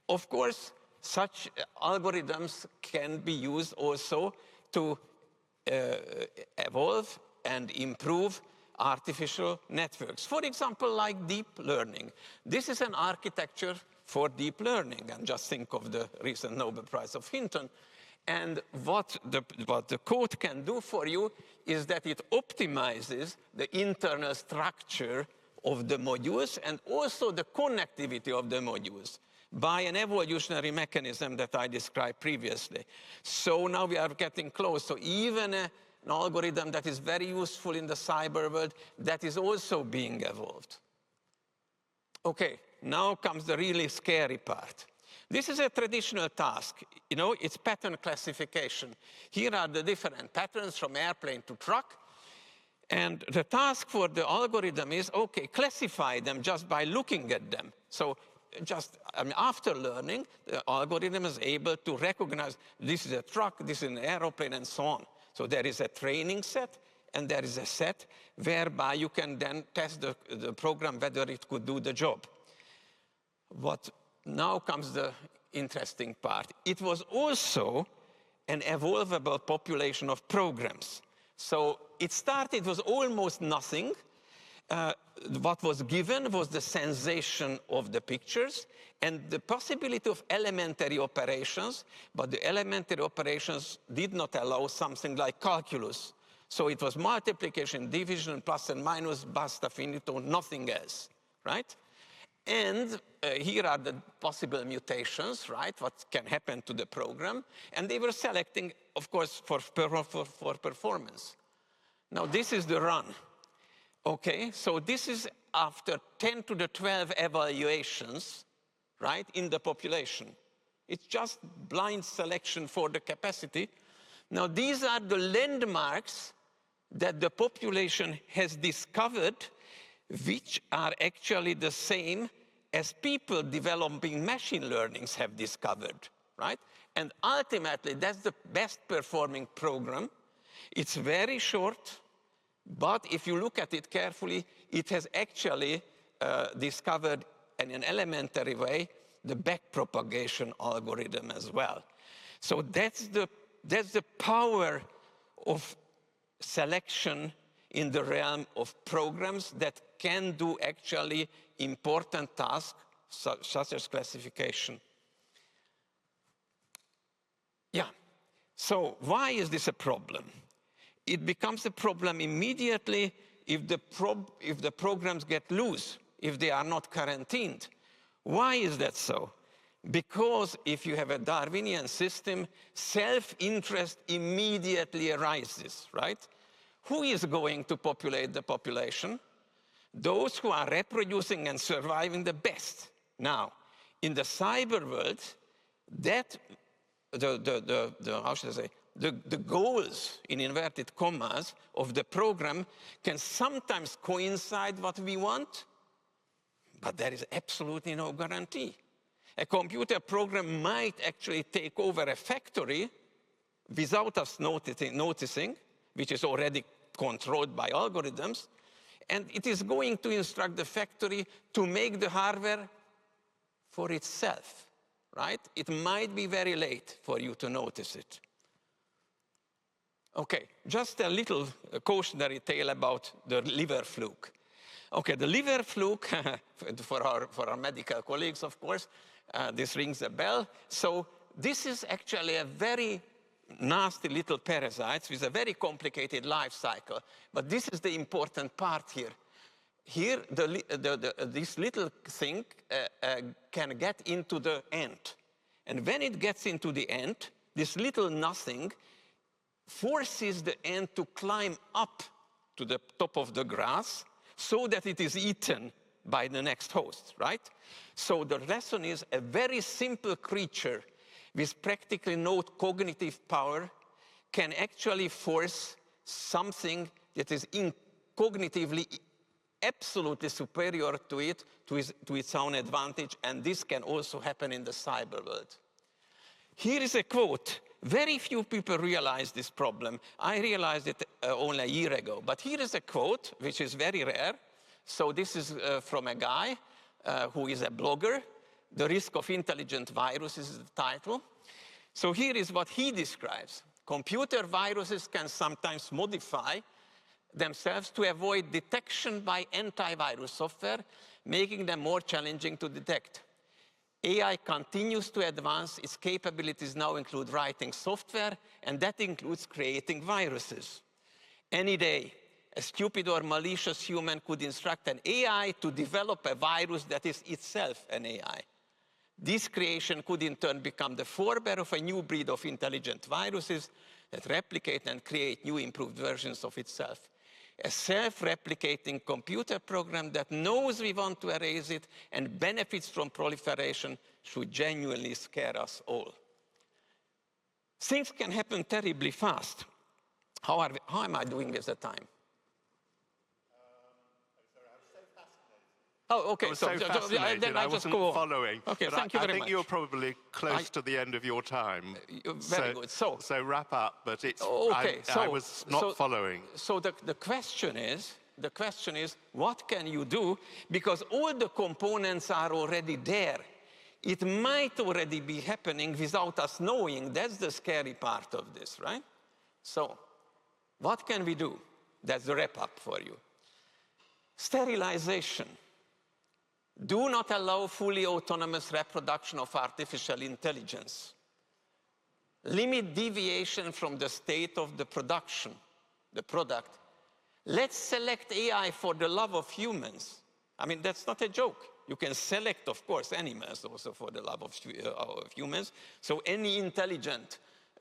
of course, such algorithms can be used also to evolve and improve artificial networks. For example, like deep learning. This is an architecture for deep learning, and just think of the recent Nobel Prize of Hinton. And what the code can do for you is that it optimizes the internal structure of the modules and also the connectivity of the modules by an evolutionary mechanism that I described previously. So now we are getting close. So even an algorithm that is very useful in the cyber world, that is also being evolved. Okay, now comes the really scary part. This is a traditional task. It's pattern classification. Here are the different patterns from airplane to truck. And the task for the algorithm is, okay, classify them just by looking at them. So after learning, the algorithm is able to recognize this is a truck, this is an airplane, and so on. So there is a training set, and there is a set whereby you can then test the program whether it could do the job. Now comes the interesting part. It was also an evolvable population of programs. So it started with almost nothing. What was given was the sensation of the pictures and the possibility of elementary operations, but the elementary operations did not allow something like calculus. So it was multiplication, division, plus and minus, basta, finito, nothing else, right? And here are the possible mutations, right? What can happen to the program. And they were selecting, of course, for performance. Now, this is the run. Okay, so this is after 10 to the 12 evaluations, right, in the population. It's just blind selection for the capacity. Now, these are the landmarks that the population has discovered, which are actually the same as people developing machine learnings have discovered, right? And ultimately, that's the best performing program. It's very short, but if you look at it carefully, it has actually discovered in an elementary way the backpropagation algorithm as well. So that's the power of selection in the realm of programs that can do actually important tasks such as classification. Yeah, so why is this a problem? It becomes a problem immediately if the programs get loose. if they are not quarantined. Why is that so? Because if you have a Darwinian system, self-interest immediately arises, right? Who is going to populate the population? Those who are reproducing and surviving the best. Now, in the cyber world, that how should I say, the goals, in inverted commas, of the program can sometimes coincide what we want, but there is absolutely no guarantee. A computer program might actually take over a factory without us noticing, which is already controlled by algorithms, and it is going to instruct the factory to make the hardware for itself, right? It might be very late for you to notice it. Okay, just a little cautionary tale about the liver fluke. Okay, the liver fluke, for our medical colleagues, of course, this rings a bell. So this is actually a very nasty little parasite with a very complicated life cycle. But this is the important part here. Here, this little thing can get into the ant. And when it gets into the ant, this little nothing forces the ant to climb up to the top of the grass so that it is eaten by the next host, right? So the lesson is a very simple creature with practically no cognitive power can actually force something that is cognitively absolutely superior to it, to its own advantage, and this can also happen in the cyber world. Here is a quote. Very few people realize this problem. I realized it only a year ago, but here is a quote, which is very rare. So this is from a guy who is a blogger. The Risk of Intelligent Viruses is the title. So here is what he describes. Computer viruses can sometimes modify themselves to avoid detection by antivirus software, making them more challenging to detect. AI continues to advance. Its capabilities now include writing software, and that includes creating viruses. Any day, a stupid or malicious human could instruct an AI to develop a virus that is itself an AI. This creation could in turn become the forebear of a new breed of intelligent viruses that replicate and create new improved versions of itself. A self-replicating computer program that knows we want to erase it and benefits from proliferation should genuinely scare us all. Things can happen terribly fast. How am I doing with the time? Oh, okay. I was so fascinated, then I just wasn't go on. following. Okay, but thank you very I much. think you're probably close to the end of your time. Very good. So wrap up, but it's, okay, I was not following. So the question is, what can you do? Because all the components are already there. It might already be happening without us knowing. That's the scary part of this, right? So what can we do? That's the wrap up for you. Sterilization. Do not allow fully autonomous reproduction of artificial intelligence. Limit deviation from the state of the production, the product. Let's select AI for the love of humans. I mean, that's not a joke. You can select, of course, animals also for the love of humans. So any intelligent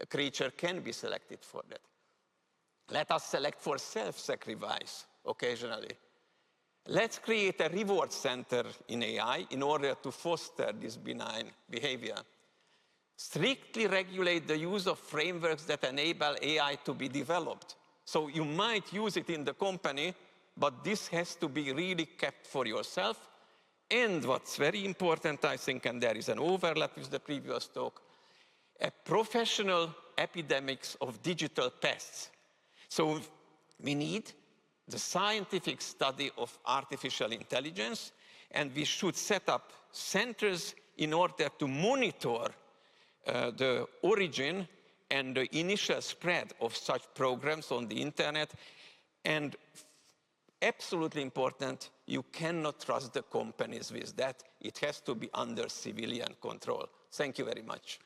creature can be selected for that. Let us select for self-sacrifice occasionally. Let's create a reward center in AI in order to foster this benign behavior. Strictly regulate the use of frameworks that enable AI to be developed. So you might use it in the company, but this has to be really kept for yourself. And what's very important, I think, and there is an overlap with the previous talk, a professional epidemics of digital pests. So we need the scientific study of artificial intelligence, and we should set up centers in order to monitor the origin and the initial spread of such programs on the internet. And absolutely important, you cannot trust the companies with that. It has to be under civilian control. Thank you very much.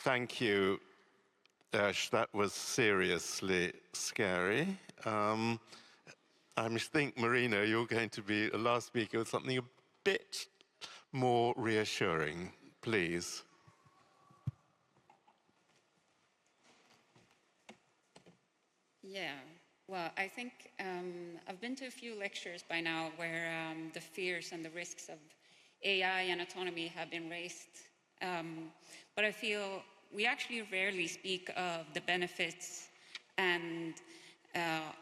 Thank you. Ash, that was seriously scary. I think, Marina, you're going to be the last speaker with something a bit more reassuring, please. Yeah, well, I think I've been to a few lectures by now where the fears and the risks of AI and autonomy have been raised. But I feel we actually rarely speak of the benefits and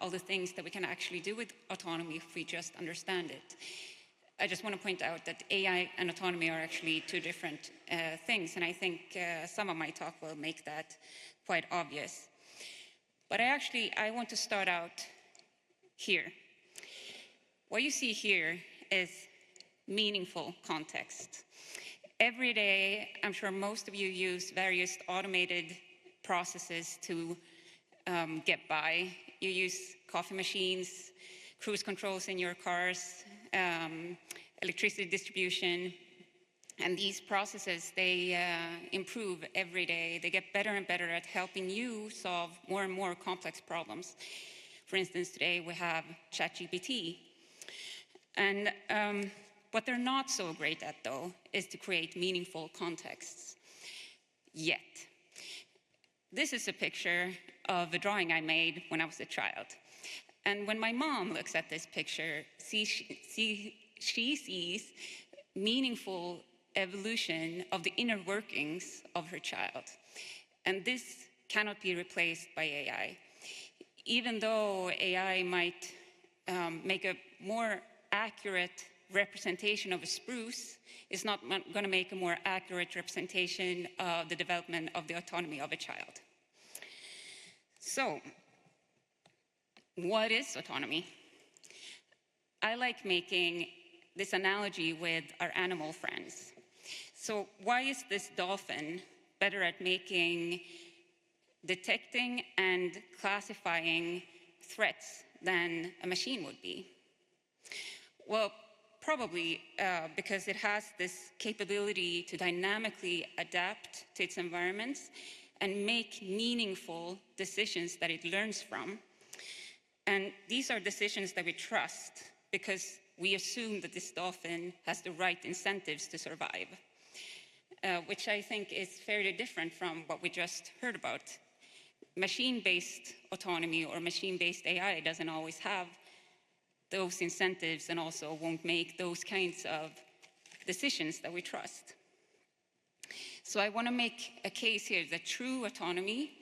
all the things that we can actually do with autonomy if we just understand it. I just want to point out that AI and autonomy are actually two different things, and I think some of my talk will make that quite obvious. But I want to start out here. What you see here is meaningful context. Every day, I'm sure most of you use various automated processes to get by. You use coffee machines, cruise controls in your cars, electricity distribution, and these processes, they improve every day. They get better and better at helping you solve more and more complex problems. For instance, today we have ChatGPT. And what they're not so great at, though, is to create meaningful contexts, yet. This is a picture of a drawing I made when I was a child. And when my mom looks at this picture, she sees meaningful evolution of the inner workings of her child. And this cannot be replaced by AI. Even though AI might make a more accurate representation of a spruce, it's not going to make a more accurate representation of the development of the autonomy of a child. So, what is autonomy? I like making this analogy with our animal friends. So why is this dolphin better at detecting and classifying threats than a machine would be? Well, probably because it has this capability to dynamically adapt to its environments and make meaningful decisions that it learns from. And these are decisions that we trust because we assume that this dolphin has the right incentives to survive, which I think is fairly different from what we just heard about. Machine-based autonomy or machine-based AI doesn't always have those incentives and also won't make those kinds of decisions that we trust. So I want to make a case here that true autonomy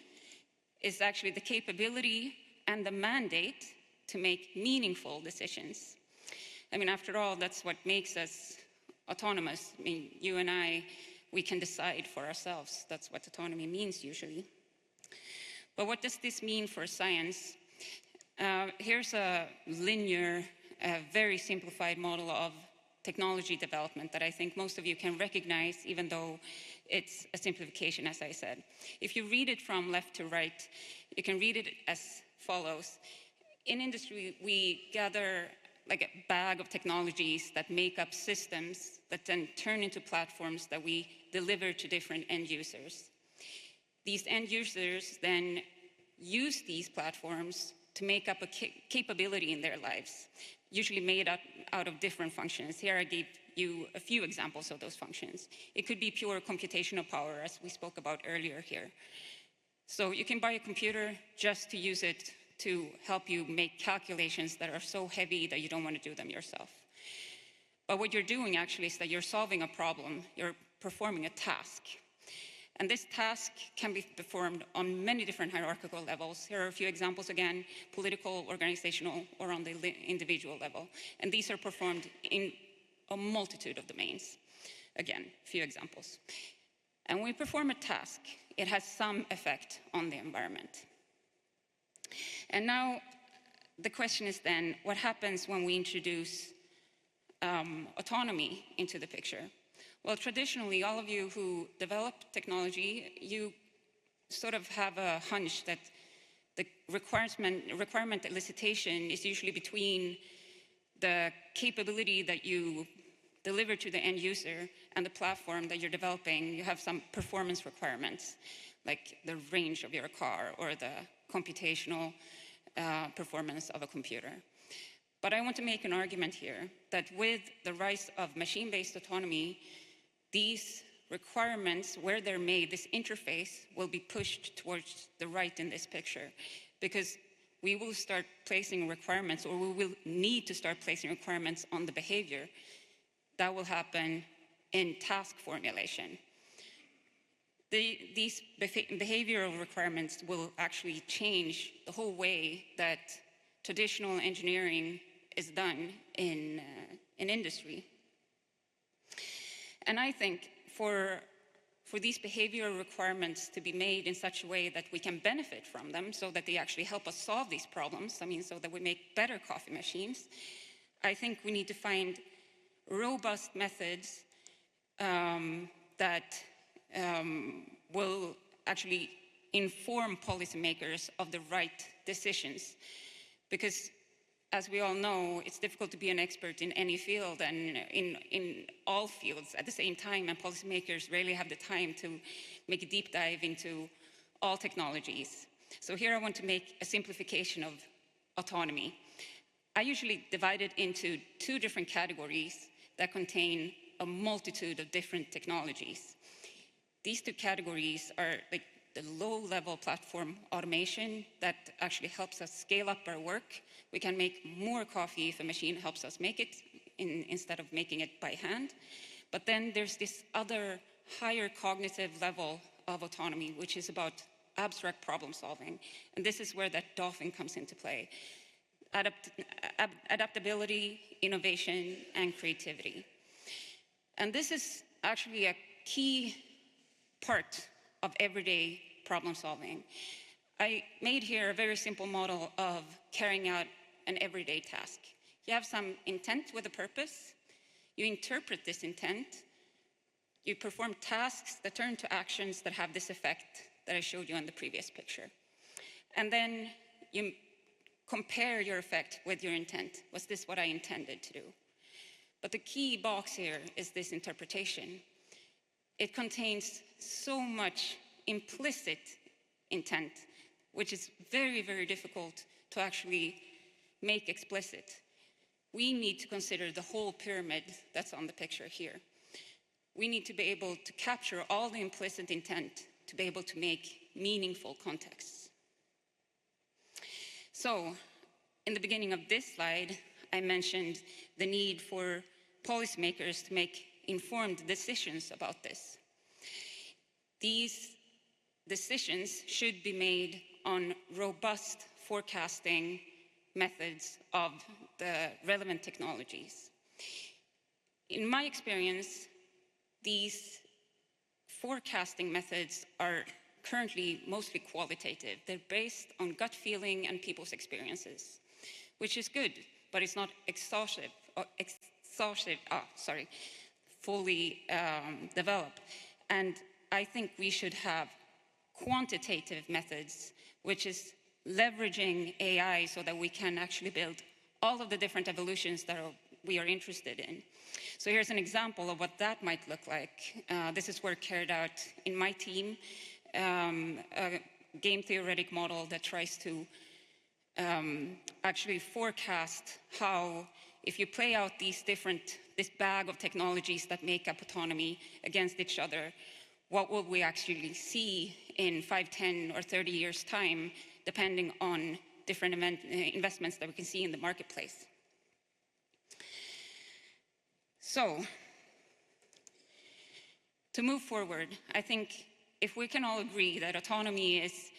is actually the capability and the mandate to make meaningful decisions. I mean, after all, that's what makes us autonomous. I mean, you and I, we can decide for ourselves. That's what autonomy means usually. But what does this mean for science? Here's a linear, very simplified model of technology development that I think most of you can recognize, even though it's a simplification, as I said. If you read it from left to right, you can read it as follows. In industry, we gather like a bag of technologies that make up systems that then turn into platforms that we deliver to different end users. These end users then use these platforms to make up a capability in their lives, usually made up out of different functions. Here I gave you a few examples of those functions. It could be pure computational power, as we spoke about earlier here. So you can buy a computer just to use it to help you make calculations that are so heavy that you don't want to do them yourself. But what you're doing actually is that you're solving a problem, you're performing a task. And this task can be performed on many different hierarchical levels. Here are a few examples again, political, organizational, or on the individual level. And these are performed in a multitude of domains. Again, a few examples. And when we perform a task, it has some effect on the environment. And now the question is then, what happens when we introduce autonomy into the picture? Well, traditionally, all of you who develop technology, you sort of have a hunch that the requirement elicitation is usually between the capability that you deliver to the end user and the platform that you're developing. You have some performance requirements. like the range of your car or the computational performance of a computer. But I want to make an argument here that with the rise of machine-based autonomy, these requirements, where they're made, this interface will be pushed towards the right in this picture, because we will start placing requirements, or we will need to start placing requirements on the behavior. That will happen in task formulation. These behavioral requirements will actually change the whole way that traditional engineering is done in industry. And I think for these behavioral requirements to be made in such a way that we can benefit from them, so that they actually help us solve these problems, I mean, so that we make better coffee machines, I think we need to find robust methods that will actually inform policymakers of the right decisions. Because as we all know, it's difficult to be an expert in any field and in all fields at the same time, and policymakers rarely have the time to make a deep dive into all technologies. So here I want to make a simplification of autonomy. I usually divide it into two different categories that contain a multitude of different technologies. These two categories are like the low-level platform automation that actually helps us scale up our work. We can make more coffee if a machine helps us make it instead of making it by hand. But then there's this other higher cognitive level of autonomy, which is about abstract problem solving. And this is where that dolphin comes into play. Adaptability, innovation, and creativity. And this is actually a key part of everyday problem solving. I made here a very simple model of carrying out an everyday task. You have some intent with a purpose, you interpret this intent, you perform tasks that turn to actions that have this effect that I showed you in the previous picture. And then you compare your effect with your intent. Was this what I intended to do? But the key box here is this interpretation. It contains so much implicit intent, which is very, very difficult to actually make explicit. We need to consider the whole pyramid that's on the picture here. We need to be able to capture all the implicit intent to be able to make meaningful contexts. So, in the beginning of this slide, I mentioned the need for policymakers to make informed decisions about this. These decisions should be made on robust forecasting methods of the relevant technologies. In my experience, these forecasting methods are currently mostly qualitative. They're based on gut feeling and people's experiences, which is good, but it's not fully developed. And I think we should have quantitative methods, which is leveraging AI so that we can actually build all of the different evolutions that we are interested in. So here's an example of what that might look like. This is work carried out in my team, a game theoretic model that tries to actually forecast how, if you play out this bag of technologies that make up autonomy against each other, what will we actually see in 5, 10, or 30 years' time, depending on different investments that we can see in the marketplace. So, to move forward, I think if we can all agree that autonomy is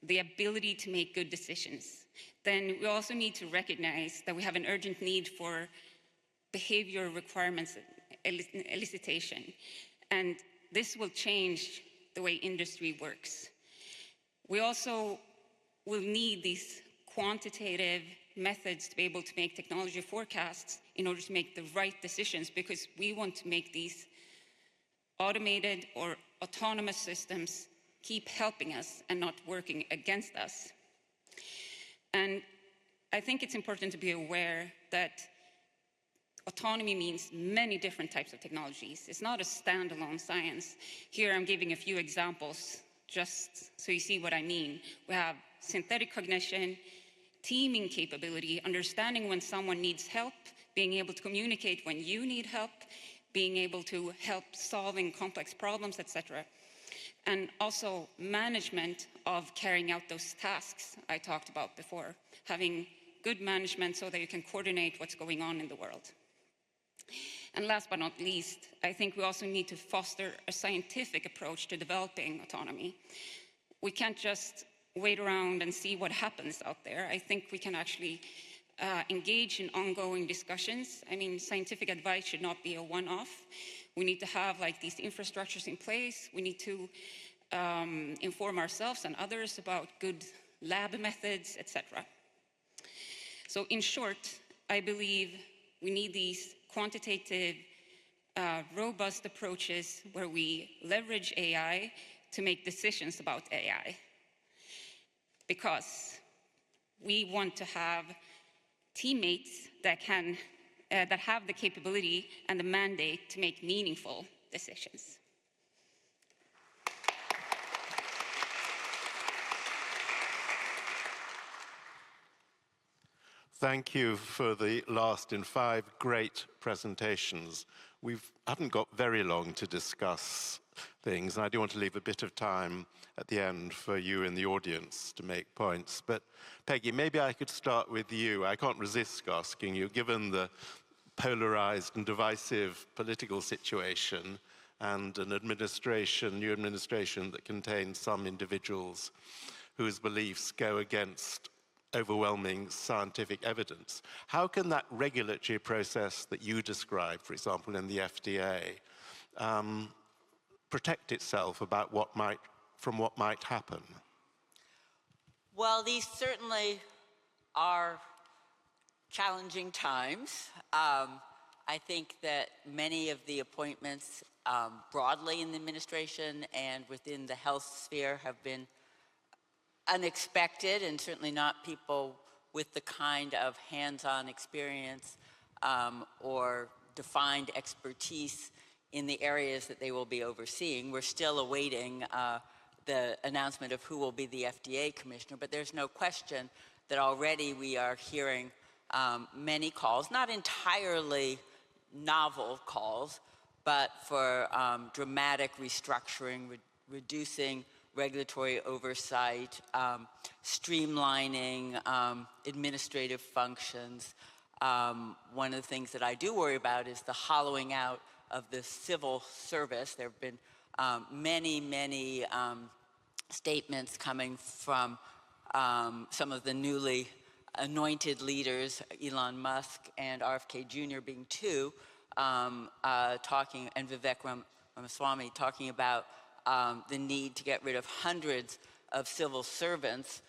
the ability to make good decisions, then we also need to recognize that we have an urgent need for behavioral requirements elicitation. And this will change the way industry works. We also will need these quantitative methods to be able to make technology forecasts in order to make the right decisions, because we want to make these automated or autonomous systems keep helping us and not working against us. And I think it's important to be aware that autonomy means many different types of technologies. It's not a standalone science. Here I'm giving a few examples just so you see what I mean. We have synthetic cognition, teaming capability, understanding when someone needs help, being able to communicate when you need help, being able to help solving complex problems, etc. And also management of carrying out those tasks I talked about before, having good management so that you can coordinate what's going on in the world. And last but not least, I think we also need to foster a scientific approach to developing autonomy. We can't just wait around and see what happens out there. I think we can actually engage in ongoing discussions. I mean, scientific advice should not be a one-off. We need to have like these infrastructures in place. We need to inform ourselves and others about good lab methods, etc. So in short, I believe we need these quantitative, robust approaches where we leverage AI to make decisions about AI. Because we want to have teammates that have the capability and the mandate to make meaningful decisions. Thank you for the last in 5 great presentations. We haven't got very long to discuss things, and I do want to leave a bit of time at the end for you in the audience to make points. But Peggy, maybe I could start with you. I can't resist asking you, given the polarized and divisive political situation and an administration, new administration that contains some individuals whose beliefs go against overwhelming scientific evidence. How can that regulatory process that you described, for example, in the FDA, protect itself about from what might happen? Well, these certainly are challenging times. I think that many of the appointments broadly in the administration and within the health sphere have been unexpected, and certainly not people with the kind of hands-on experience or defined expertise in the areas that they will be overseeing. We're still awaiting the announcement of who will be the FDA commissioner, but there's no question that already we are hearing many calls, not entirely novel calls, but for dramatic restructuring, reducing regulatory oversight, streamlining administrative functions. One of the things that I do worry about is the hollowing out of the civil service. There have been many statements coming from some of the newly anointed leaders, Elon Musk and RFK Jr. being two, talking, and Vivek Ramaswamy talking about the need to get rid of hundreds of civil servants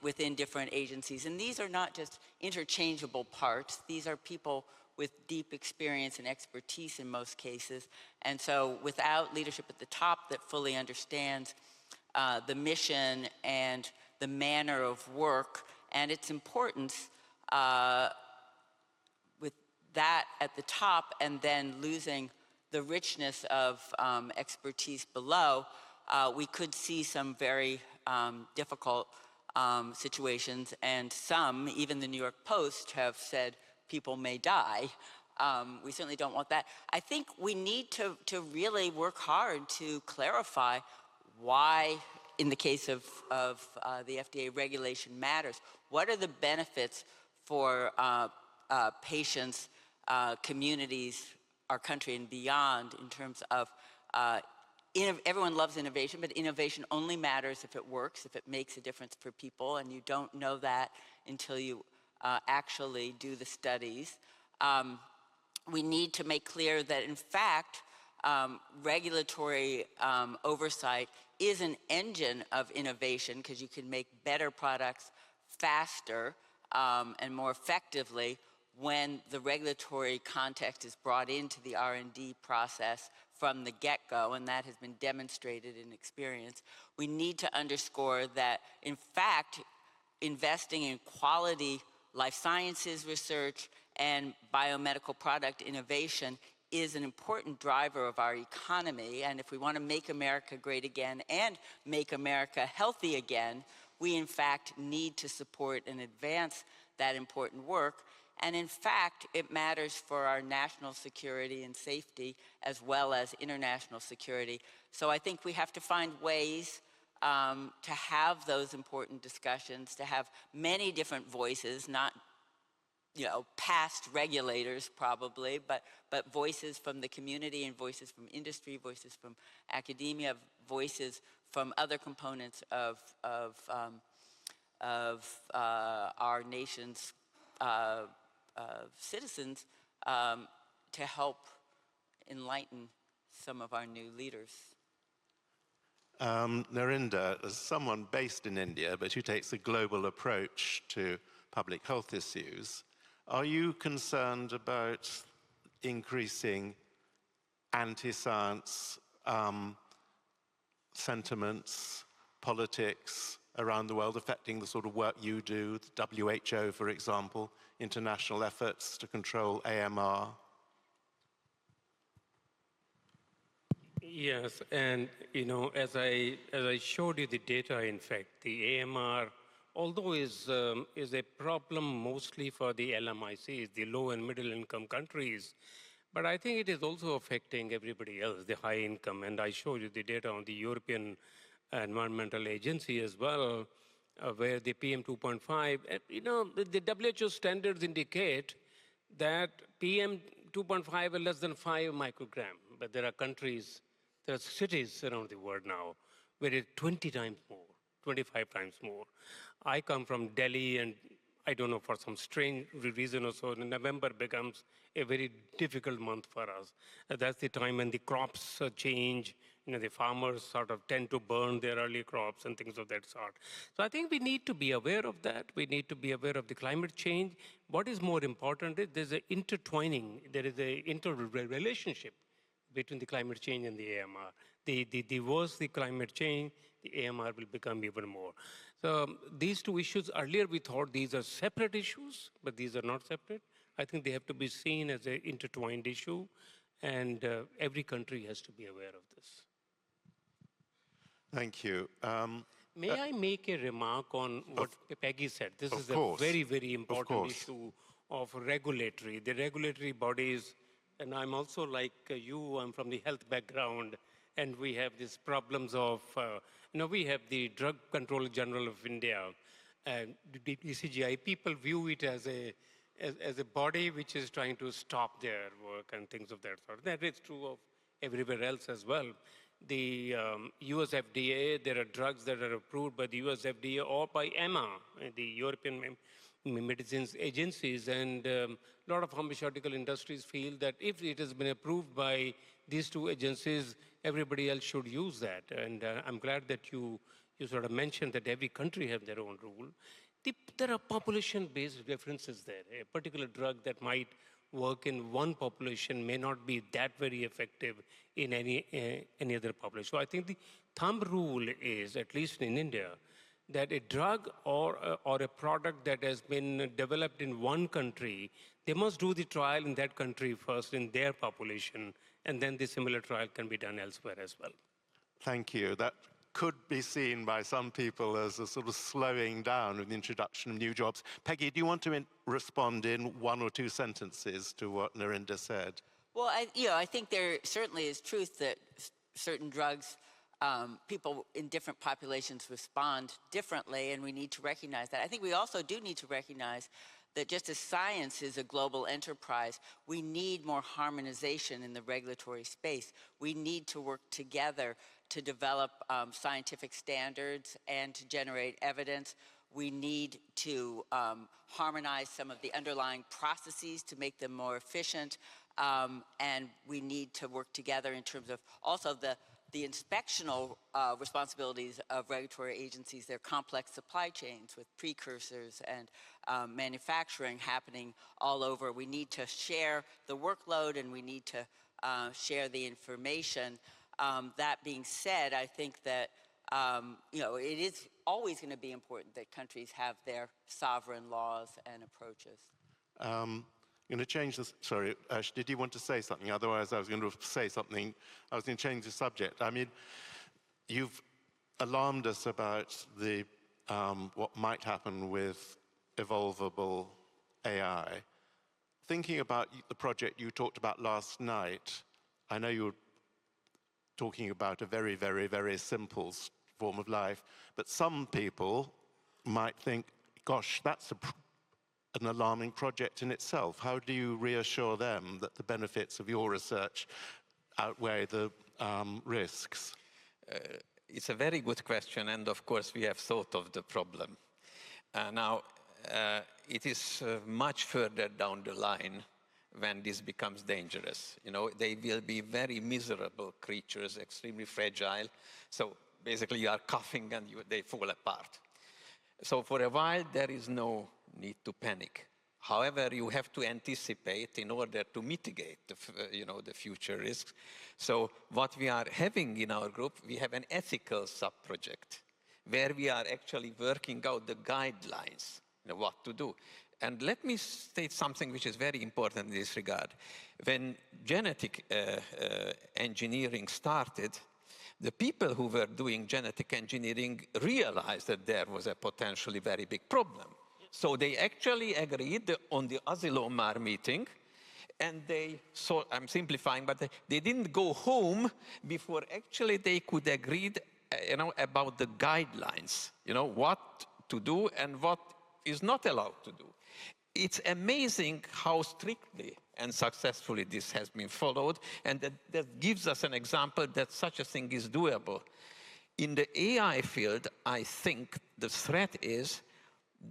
within different agencies. And these are not just interchangeable parts. These are people with deep experience and expertise in most cases. And so without leadership at the top that fully understands the mission and the manner of work and its importance, with that at the top and then losing the richness of expertise below, we could see some very difficult situations, and some, even the New York Post, have said people may die. We certainly don't want that. I think we need to really work hard to clarify why, in the case of the FDA, regulation matters. What are the benefits for patients, communities, our country, and beyond in terms of everyone loves innovation, but innovation only matters if it works, if it makes a difference for people, and you don't know that until you actually do the studies. We need to make clear that, in fact, regulatory oversight is an engine of innovation because you can make better products faster and more effectively when the regulatory context is brought into the R&D process from the get-go, and that has been demonstrated in experience. We need to underscore that, in fact, investing in quality life sciences research and biomedical product innovation is an important driver of our economy. And if we want to make America great again and make America healthy again, we in fact need to support and advance that important work. And in fact, it matters for our national security and safety as well as international security. So I think we have to find ways to have those important discussions, to have many different voices, not past regulators probably, but voices from the community and voices from industry, voices from academia, voices from other components of our nation's citizens to help enlighten some of our new leaders. Narinder, as someone based in India, but who takes a global approach to public health issues, are you concerned about increasing anti-science sentiments, politics around the world affecting the sort of work you do, the WHO, for example, international efforts to control AMR? Yes, and as I showed you the data, in fact, the AMR, although is a problem mostly for the LMICs, the low and middle income countries, but I think it is also affecting everybody else, the high income. And I showed you the data on the European Environmental Agency as well, where the PM 2.5, the WHO standards indicate that PM 2.5 are less than 5 microgram, but there are countries, there are cities around the world now where it's 20 times more, 25 times more. I come from Delhi, and I don't know, for some strange reason or so, November becomes a very difficult month for us. That's the time when the crops change. The farmers sort of tend to burn their early crops and things of that sort. So I think we need to be aware of that. We need to be aware of the climate change. What is more important is there's an intertwining, there is an interrelationship between the climate change and the AMR. The worse the climate change, the AMR will become even more. So these two issues, earlier we thought these are separate issues, but these are not separate. I think they have to be seen as an intertwined issue, and every country has to be aware of this. Thank you. May I make a remark on what Peggy said? This is course. a very, very important issue of regulatory. The regulatory bodies, and I'm also like you, I'm from the health background, and we have these problems of, we have the Drug Controller General of India, and the DCGI. People view it as a body which is trying to stop their work and things of that sort. That is true of everywhere else as well. The US FDA, there are drugs that are approved by the US FDA or by EMA, the European Medicines Agencies, and a lot of pharmaceutical industries feel that if it has been approved by these two agencies, everybody else should use that. And I'm glad that you sort of mentioned that every country has their own rule. There are population-based differences there. A particular drug that might work in one population may not be that very effective in any other population. So I think the thumb rule is, at least in India, that a drug or a product that has been developed in one country, they must do the trial in that country first, in their population, and then the similar trial can be done elsewhere as well. Thank you. That could be seen by some people as a sort of slowing down of the introduction of new jobs. Peggy, do you want to respond in one or two sentences to what Narinder said? Well, I think there certainly is truth that certain drugs, people in different populations respond differently, and we need to recognize that. I think we also do need to recognize that just as science is a global enterprise, we need more harmonization in the regulatory space. We need to work together to develop scientific standards and to generate evidence. We need to harmonize some of the underlying processes to make them more efficient. And we need to work together in terms of also the inspectional responsibilities of regulatory agencies. They're complex supply chains with precursors and manufacturing happening all over. We need to share the workload, and we need to share the information. That being said, I think that it is always going to be important that countries have their sovereign laws and approaches. I'm going to change this. Sorry, Ash, did you want to say something? Otherwise, I was going to say something. I was going to change the subject. I mean, you've alarmed us about the what might happen with evolvable AI. Thinking about the project you talked about last night, I know you were talking about a very, very, very simple form of life, but some people might think, gosh, that's an alarming project in itself. How do you reassure them that the benefits of your research outweigh the risks? It's a very good question, and of course we have thought of the problem. Now, it is much further down the line when this becomes dangerous. You know, they will be very miserable creatures, extremely fragile. So basically you are coughing and they fall apart. So for a while, there is no need to panic. However, you have to anticipate in order to mitigate the future risks. So what we are having in our group, we have an ethical sub-project where we are actually working out the guidelines, what to do. And let me state something which is very important in this regard. When genetic engineering started, the people who were doing genetic engineering realized that there was a potentially very big problem. So they actually agreed on the Asilomar meeting, and I'm simplifying, but they didn't go home before actually they could agree about the guidelines, what to do and what is not allowed to do. It's amazing how strictly and successfully this has been followed, and that gives us an example that such a thing is doable. In the AI field, I think the threat is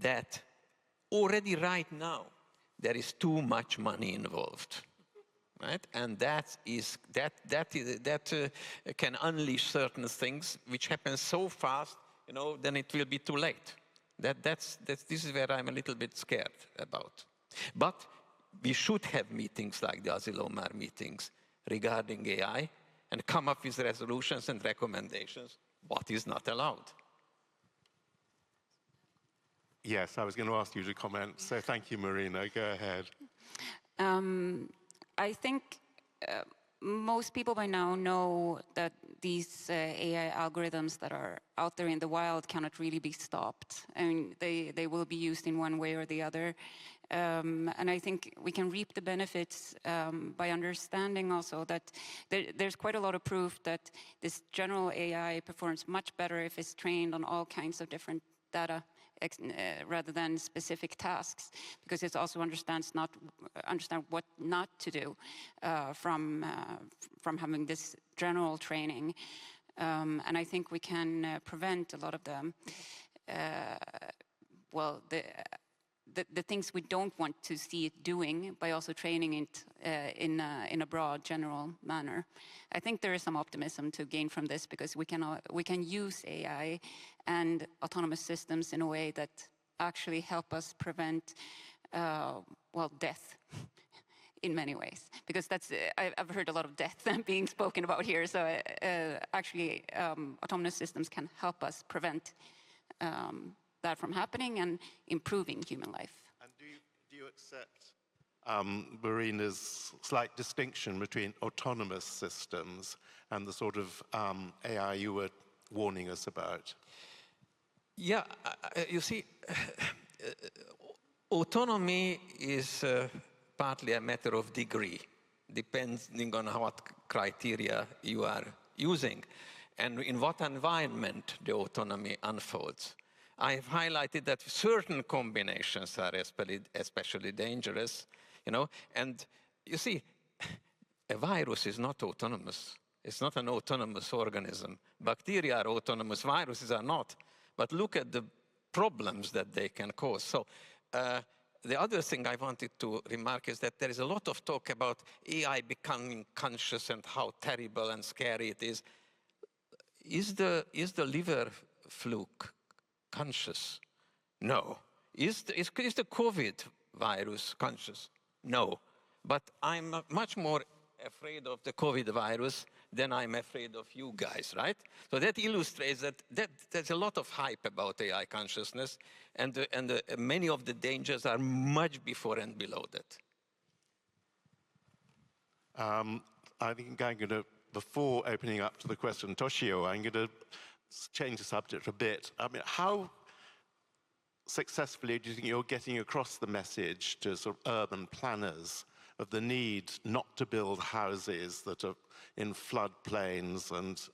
that already right now, there is too much money involved, right? And that can unleash certain things which happen so fast, then it will be too late. This is where I'm a little bit scared about. But we should have meetings like the Asilomar meetings regarding AI and come up with resolutions and recommendations, what is not allowed. Yes, I was going to ask you to comment, so thank you, Marina. Go ahead. I think most people by now know that these AI algorithms that are out there in the wild cannot really be stopped. I mean, they will be used in one way or the other. And I think we can reap the benefits by understanding also that there's quite a lot of proof that this general AI performs much better if it's trained on all kinds of different data rather than specific tasks, because it also understand what not to do from having this general training, and I think we can prevent a lot of the things we don't want to see it doing by also training it in a broad, general manner. I think there is some optimism to gain from this, because we can use AI and autonomous systems in a way that actually help us prevent, death in many ways. Because I've heard a lot of death being spoken about here. So actually, autonomous systems can help us prevent that from happening and improving human life. And do you accept Marina's slight distinction between autonomous systems and the sort of AI you were warning us about? Yeah, you see, autonomy is partly a matter of degree, depending on what criteria you are using and in what environment the autonomy unfolds. I have highlighted that certain combinations are especially dangerous, and you see, a virus is not autonomous. It's not an autonomous organism. Bacteria are autonomous, viruses are not. But look at the problems that they can cause. So the other thing I wanted to remark is that there is a lot of talk about AI becoming conscious and how terrible and scary it is. Is the liver fluke conscious? No. Is the COVID virus conscious? No. But I'm much more afraid of the COVID virus than I'm afraid of you guys, right? So that illustrates that there's a lot of hype about AI consciousness, and many of the dangers are much before and below that. I think I'm going to, before opening up to the question, Toshio, I'm going to change the subject a bit. I mean, how successfully do you think you're getting across the message to sort of urban planners of the need not to build houses that are in floodplains and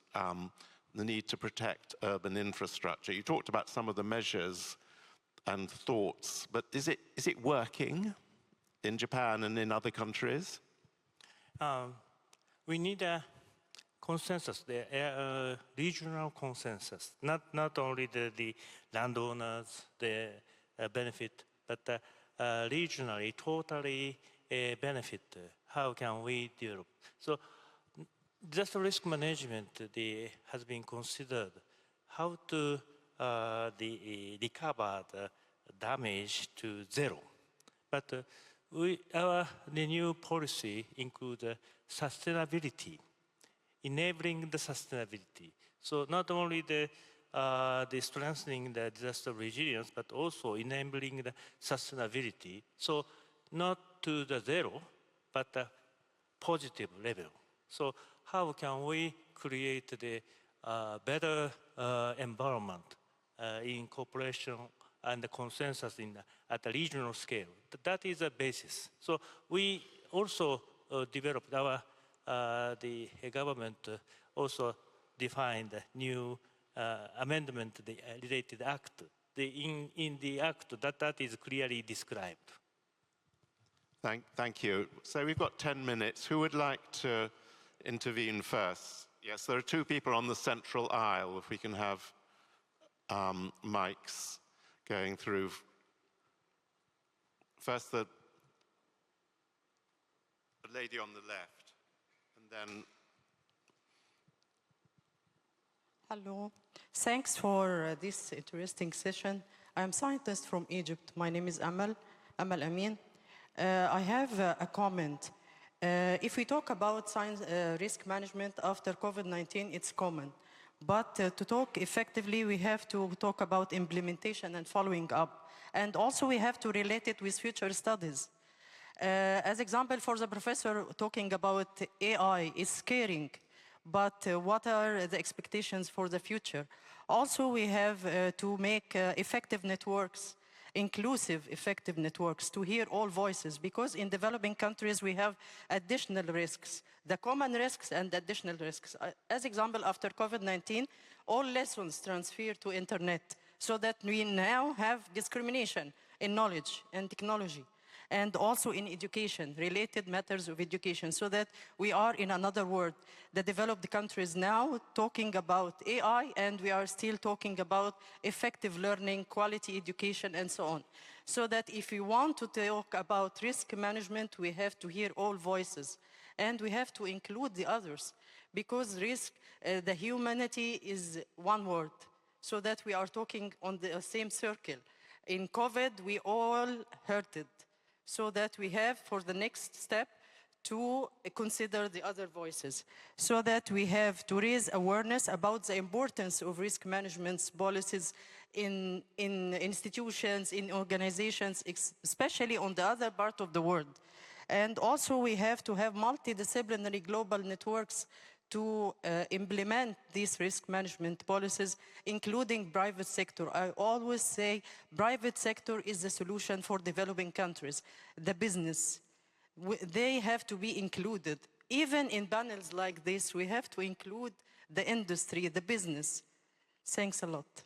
the need to protect urban infrastructure? You talked about some of the measures and thoughts, but is it working in Japan and in other countries? We need a consensus, the regional consensus, not only the landowners, the benefit, but regionally, totally benefit. How can we develop? So just risk management has been considered. How to recover the damage to zero. But the new policy includes sustainability, enabling the sustainability. So not only the strengthening the disaster resilience, but also enabling the sustainability. So not to the zero, but a positive level. So how can we create the better environment in cooperation and the consensus at the regional scale? That is a basis. So we also developed the government also defined a new amendment, the related act. In the act, that is clearly described. Thank you. So we've got 10 minutes. Who would like to intervene first? Yes, there are two people on the central aisle. If we can have mics going through. First, the lady on the left, and then... Hello. Thanks for this interesting session. I'm a scientist from Egypt. My name is Amal Amin. I have a comment. If we talk about science, risk management after COVID-19, it's common. But to talk effectively, we have to talk about implementation and following up. And also we have to relate it with future studies. As example, for the professor talking about AI is scaring, but what are the expectations for the future? Also, we have to make effective networks, inclusive, effective networks, to hear all voices, because in developing countries we have additional risks, the common risks and additional risks. As example, after COVID-19, all lessons transfer to internet, so that we now have discrimination in knowledge and technology, and also in education, related matters of education, so that we are in another world. The developed countries now talking about AI, and we are still talking about effective learning, quality education, and so on. So that if we want to talk about risk management, we have to hear all voices, and we have to include the others, because risk, the humanity is one word, so that we are talking on the same circle. In COVID, we all hurted, so that we have, for the next step, to consider the other voices, so that we have to raise awareness about the importance of risk management policies in institutions, in organizations, especially on the other part of the world. And also we have to have multidisciplinary global networks to implement these risk management policies, including private sector. I always say private sector is the solution for developing countries. The business, they have to be included. Even in panels like this, we have to include the industry, the business. Thanks a lot.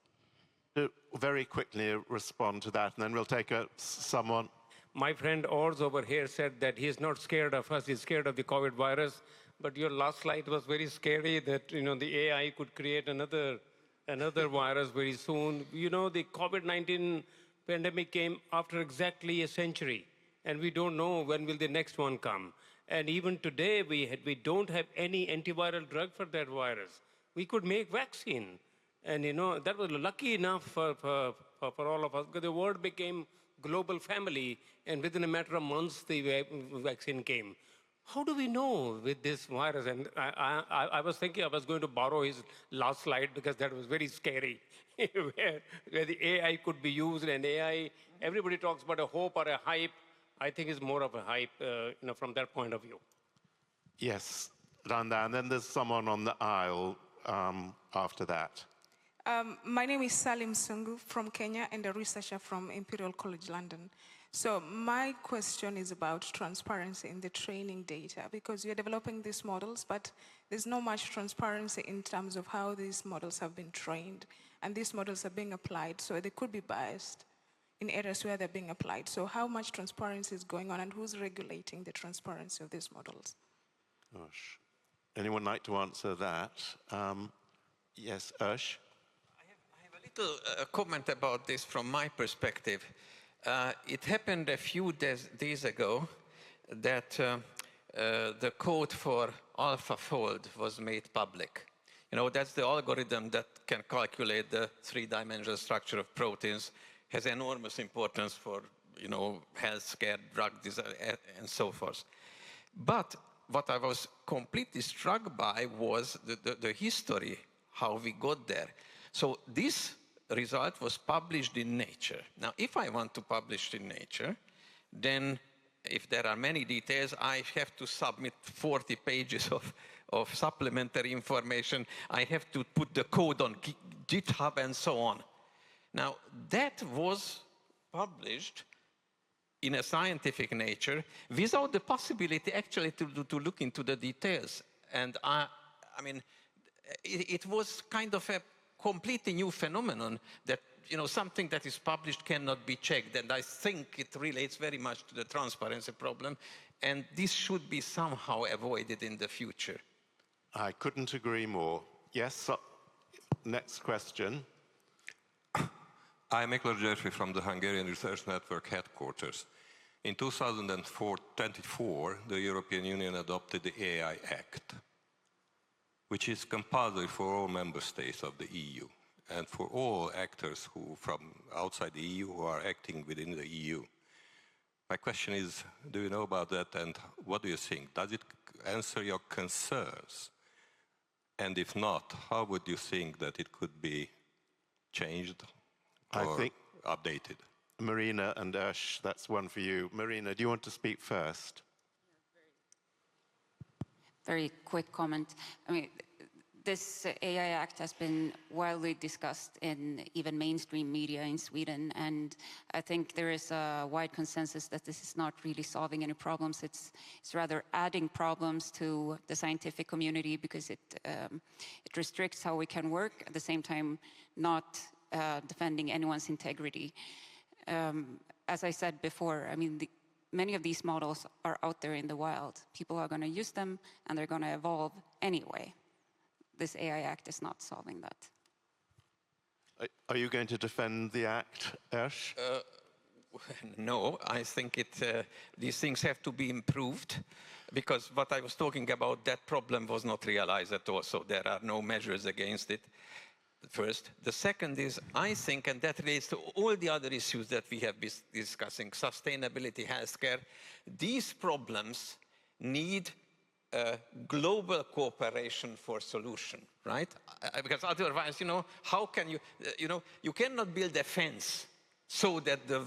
Very quickly respond to that, and then we'll take someone. My friend Ors over here said that he's not scared of us, he's scared of the COVID virus. But your last slide was very scary, that the AI could create another virus very soon. The COVID-19 pandemic came after exactly a century, and we don't know when will the next one come. And even today, we don't have any antiviral drug for that virus. We could make vaccine, and that was lucky enough for all of us, because the world became global family, and within a matter of months, the vaccine came. How do we know with this virus? And I was thinking I was going to borrow his last slide, because that was very scary, where the AI could be used. And AI, everybody talks about a hope or a hype. I think it's more of a hype from that point of view. Yes, Randa, and then there's someone on the aisle after that. My name is Salim Sungu from Kenya and a researcher from Imperial College London. So my question is about transparency in the training data, because you're developing these models, but there's not much transparency in terms of how these models have been trained, and these models are being applied, so they could be biased in areas where they're being applied. So how much transparency is going on, and who's regulating the transparency of these models? Gosh. Anyone like to answer that? Yes, Ursh? I have a little comment about this from my perspective. It happened a few days ago that the code for AlphaFold was made public. You know, that's the algorithm that can calculate the three-dimensional structure of proteins, has enormous importance for, you know, healthcare, drug design, and so forth. But what I was completely struck by was the history, how we got there. So this result was published in Nature. Now, if I want to publish in Nature, then if there are many details, I have to submit 40 pages of supplementary information. I have to put the code on GitHub and so on. Now, that was published in a scientific Nature without the possibility actually to look into the details. And I mean, it was kind of a completely new phenomenon that, you know, something that is published cannot be checked. And I think it relates very much to the transparency problem. And this should be somehow avoided in the future. I couldn't agree more. Yes, next question. I'm Ekler Györfi from the Hungarian Research Network headquarters. In 2024, the European Union adopted the AI Act, which is compulsory for all member states of the EU and for all actors who from outside the EU who are acting within the EU. My question is, do you know about that, and what do you think? Does it answer your concerns? And if not, how would you think that it could be changed or updated? Marina and Ursh, that's one for you. Marina, do you want to speak first? Very quick comment. I mean, this AI Act has been widely discussed in even mainstream media in Sweden, and I think there is a wide consensus that this is not really solving any problems. It's rather adding problems to the scientific community because it restricts how we can work, at the same time not defending anyone's integrity. As I said before, I mean, many of these models are out there in the wild. People are going to use them, and they're going to evolve anyway. This AI Act is not solving that. Are you going to defend the Act, Ursh? No, I think these things have to be improved, because what I was talking about, that problem was not realized at all, so there are no measures against it. First. The second is, I think, and that relates to all the other issues that we have been discussing, sustainability, healthcare, these problems need global cooperation for solution, right? Because otherwise, you know, how can you, you cannot build a fence so that the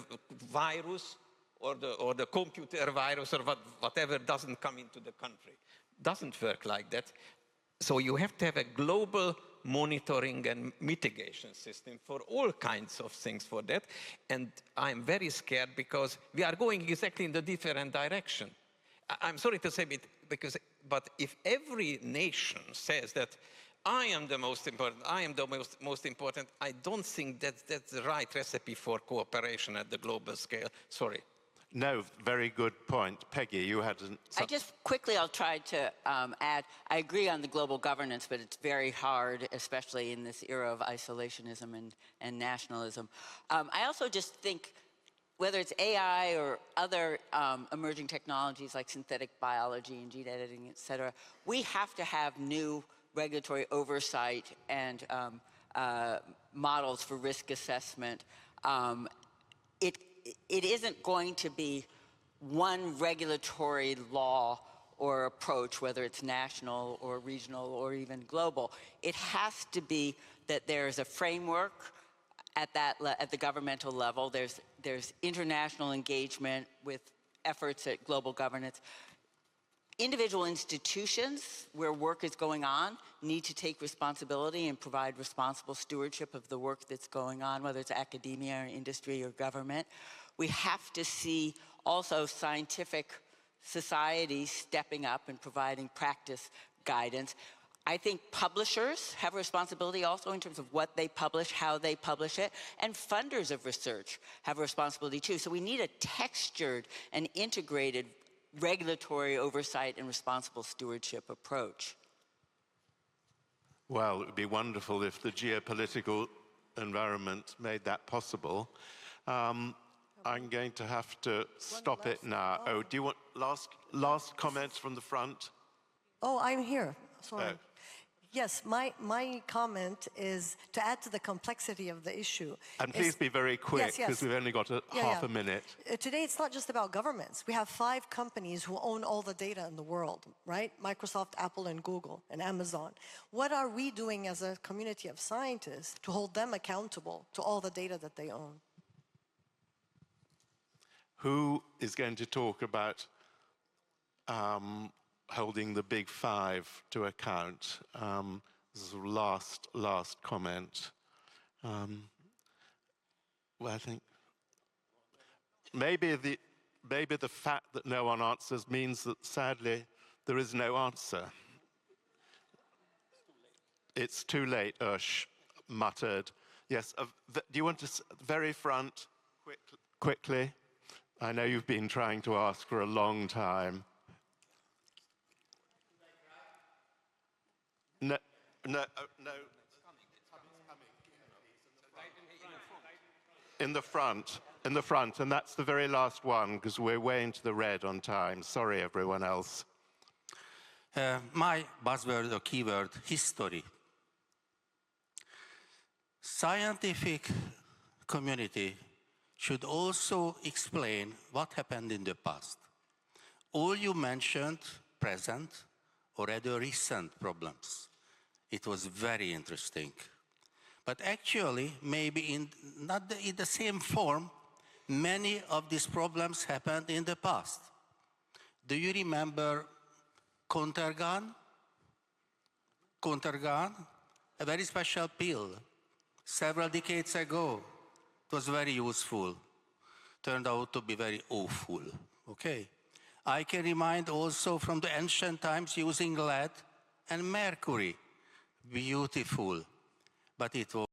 virus or the computer virus or whatever doesn't come into the country. Doesn't work like that. So you have to have a global monitoring and mitigation system for all kinds of things for that. And I'm very scared because we are going exactly in the different direction. I'm sorry to say it, but if every nation says that I am the most important, I am the most important, I don't think that's the right recipe for cooperation at the global scale. Sorry. No, very good point. Peggy, you had... I'll try to add, I agree on the global governance, but it's very hard, especially in this era of isolationism and nationalism. I also just think, whether it's AI or other emerging technologies like synthetic biology and gene editing, et cetera, we have to have new regulatory oversight and models for risk assessment. It isn't going to be one regulatory law or approach, whether it's national or regional or even global. It has to be that there's a framework at the governmental level. There's international engagement with efforts at global governance. Individual institutions where work is going on need to take responsibility and provide responsible stewardship of the work that's going on, whether it's academia or industry or government. We have to see also scientific societies stepping up and providing practice guidance. I think publishers have a responsibility also in terms of what they publish, how they publish it, and funders of research have a responsibility too. So we need a textured and integrated regulatory oversight and responsible stewardship approach. Well, it would be wonderful if the geopolitical environment made that possible. I'm going to have to stop it now. Oh, do you want last comments from the front? Oh, I'm here. Sorry. Oh. Yes, my comment is to add to the complexity of the issue. And please be very quick, because we've only got half a minute. Today, it's not just about governments. We have 5 companies who own all the data in the world, right? Microsoft, Apple, and Google, and Amazon. What are we doing as a community of scientists to hold them accountable to all the data that they own? Who is going to talk about holding the big 5 to account? This is a last comment. Well, I think maybe the fact that no one answers means that sadly there is no answer. It's too late, Ush muttered. Yes, do you want to, very front, quickly? I know you've been trying to ask for a long time. No. In the front, and that's the very last one, because we're way into the red on time. Sorry, everyone else. My buzzword or keyword, history. Scientific community should also explain what happened in the past. All you mentioned, present, already recent problems. It was very interesting. But actually, maybe not in the same form, many of these problems happened in the past. Do you remember Contergan? Contergan, a very special pill, several decades ago. It was very useful. Turned out to be very awful, okay? I can remind also from the ancient times using lead and mercury. Beautiful, but it was